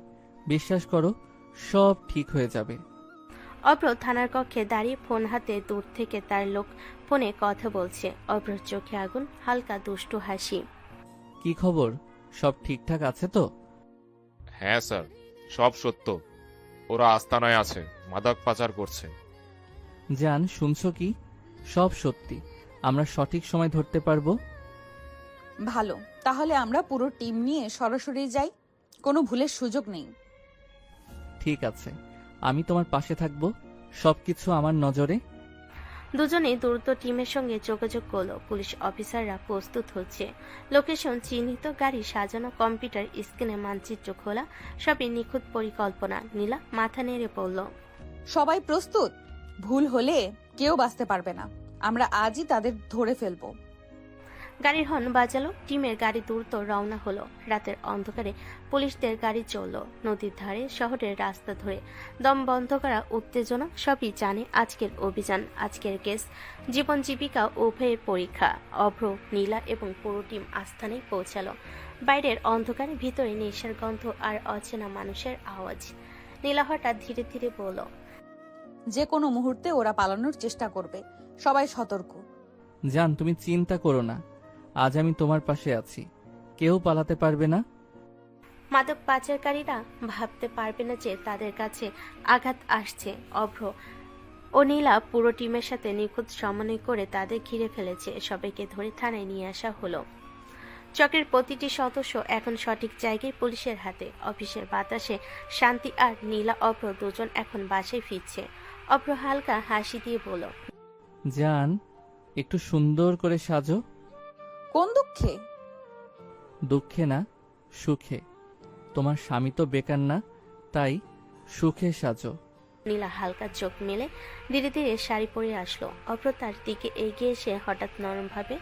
বিশ্বাস করো, সব ঠিক হয়ে যাবে। অভ্র থানার কক্ষে দাঁড়িয়ে ফোন হাতে দূর থেকে তার লোক ফোনে কথা বলছে। অভ্রর চোখে আগুন, হালকা দুষ্টু হাসি। কি খবর, সব ঠিকঠাক আছে তো? হ্যাঁ স্যার, সব সত্য। ওরা আস্তানায় আছে, মাদক পাচার করছে। জান, শুনছো কি? সব সত্যি। আমরা সঠিক সময় ধরতে পারবো। ভালো, তাহলে আমরা পুরো টিম নিয়ে সরাসরি যাই, কোনো ভুলের সুযোগ নেই। ঠিক আছে, আমি তোমার পাশে থাকবো। সবকিছু আমার নজরে। দুজনে দ্রুত টিমের সঙ্গে যোগাযোগ করলো। পুলিশ অফিসাররা প্রস্তুত হচ্ছে। লোকেশন চিহ্নিত, গাড়ি সাজানো, কম্পিউটার স্ক্রিনে মানচিত্র খোলা, সবই নিখুঁত পরিকল্পনা। নীলা মাথা নেড়ে পড়ল। সবাই প্রস্তুত? ভুল হলে কেউ বাঁচতে পারবে না। আমরা আজই তাদের ধরে ফেলবো। গাড়ির হর্ন বাজালো, টিমের গাড়ি দ্রুত রওনা হলো। রাতের অন্ধকারে পুলিশদের গাড়ি চলল নদীর ধারে, শহরের রাস্তা ধরে। দম বন্ধ করা, উত্তেজনা, সবই জানে আজকের অভিযান, আজকের কেস, জীবন জীবিকা উভয়ের পরীক্ষা। অভ্র, নীলা এবং পুরো টিম আস্থানেই পৌঁছালো। বাইরের অন্ধকারে, ভিতরে নেশার গন্ধ আর অচেনা মানুষের আওয়াজ। নীলা হঠাৎ ধীরে ধীরে বলল, যে কোনো মুহূর্তে ওরা পালানোর চেষ্টা করবে, সবাই সতর্ক। জান, তুমি চিন্তা করো না, আজ আমি তোমার পাশে আছি। কেউ পালাতে পারবে না। মাদক পাচারকারীরা ভাবতে পারবে না যে তাদের কাছে আঘাত আসছে। অভ্র ও নীলা পুরো টিমের সাথে নিখুঁত সমন্বয় করে তাদের ঘিরে ফেলেছে। সবাইকে ধরে থানায় নিয়ে আসা হলো। চক্রের প্রতিটি সদস্য এখন সঠিক জায়গায়, পুলিশের হাতে। অফিসের বাতাসে শান্তি, আর নীলা অভ্র দুজন এখন বাসায় ফিরছে। অভ্র হালকা হাসি দিয়ে বলল, জান, একটু সুন্দর করে সাজো। কোন দুঃখে? দুঃখে না, সুখে। তোমার স্বামী তো বেকার না, তাই সুখে সাজো। নীলা হালকা চোখ মেলে ধীরে ধীরে শাড়ি পরে আসলো। অভ্র তার দিকে এগিয়ে এসে হঠাৎ নরমভাবে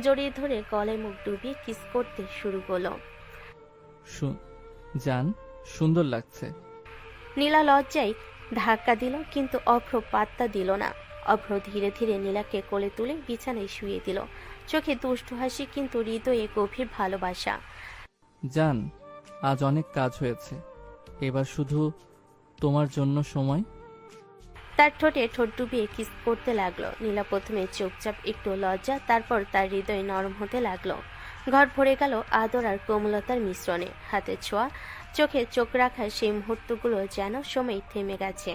জড়িয়ে ধরে গলায় মুখ ডুবিয়ে কিস করতে শুরু করলো। জান, সুন্দর লাগছে। নীলা লজ্জায় ধাক্কা দিল, কিন্তু অভ্র পাত্তা দিল না। অভ্র ধীরে ধীরে নীলাকে কোলে তুলে বিছানায় শুয়ে দিল। চোখে দুষ্টু হাসি, কিন্তু হৃদয়ে গভীর ভালোবাসা। জান, আজ অনেক কাজ হয়েছে, এবার শুধু তোমার জন্য সময়। তার ঠোঁটে ঠোঁট ডুবিয়ে কিস করতে লাগলো। নীলা প্রথমে চুপচাপ, একটু লজ্জা, তারপর তার হৃদয় নরম হতে লাগলো। ঘর ভরে গেল আদর আর কোমলতার মিশ্রণে। হাতে ছোঁয়া, চোখে চোখ রাখা সেই মুহূর্তগুলো যেন সময় থেমে গেছে।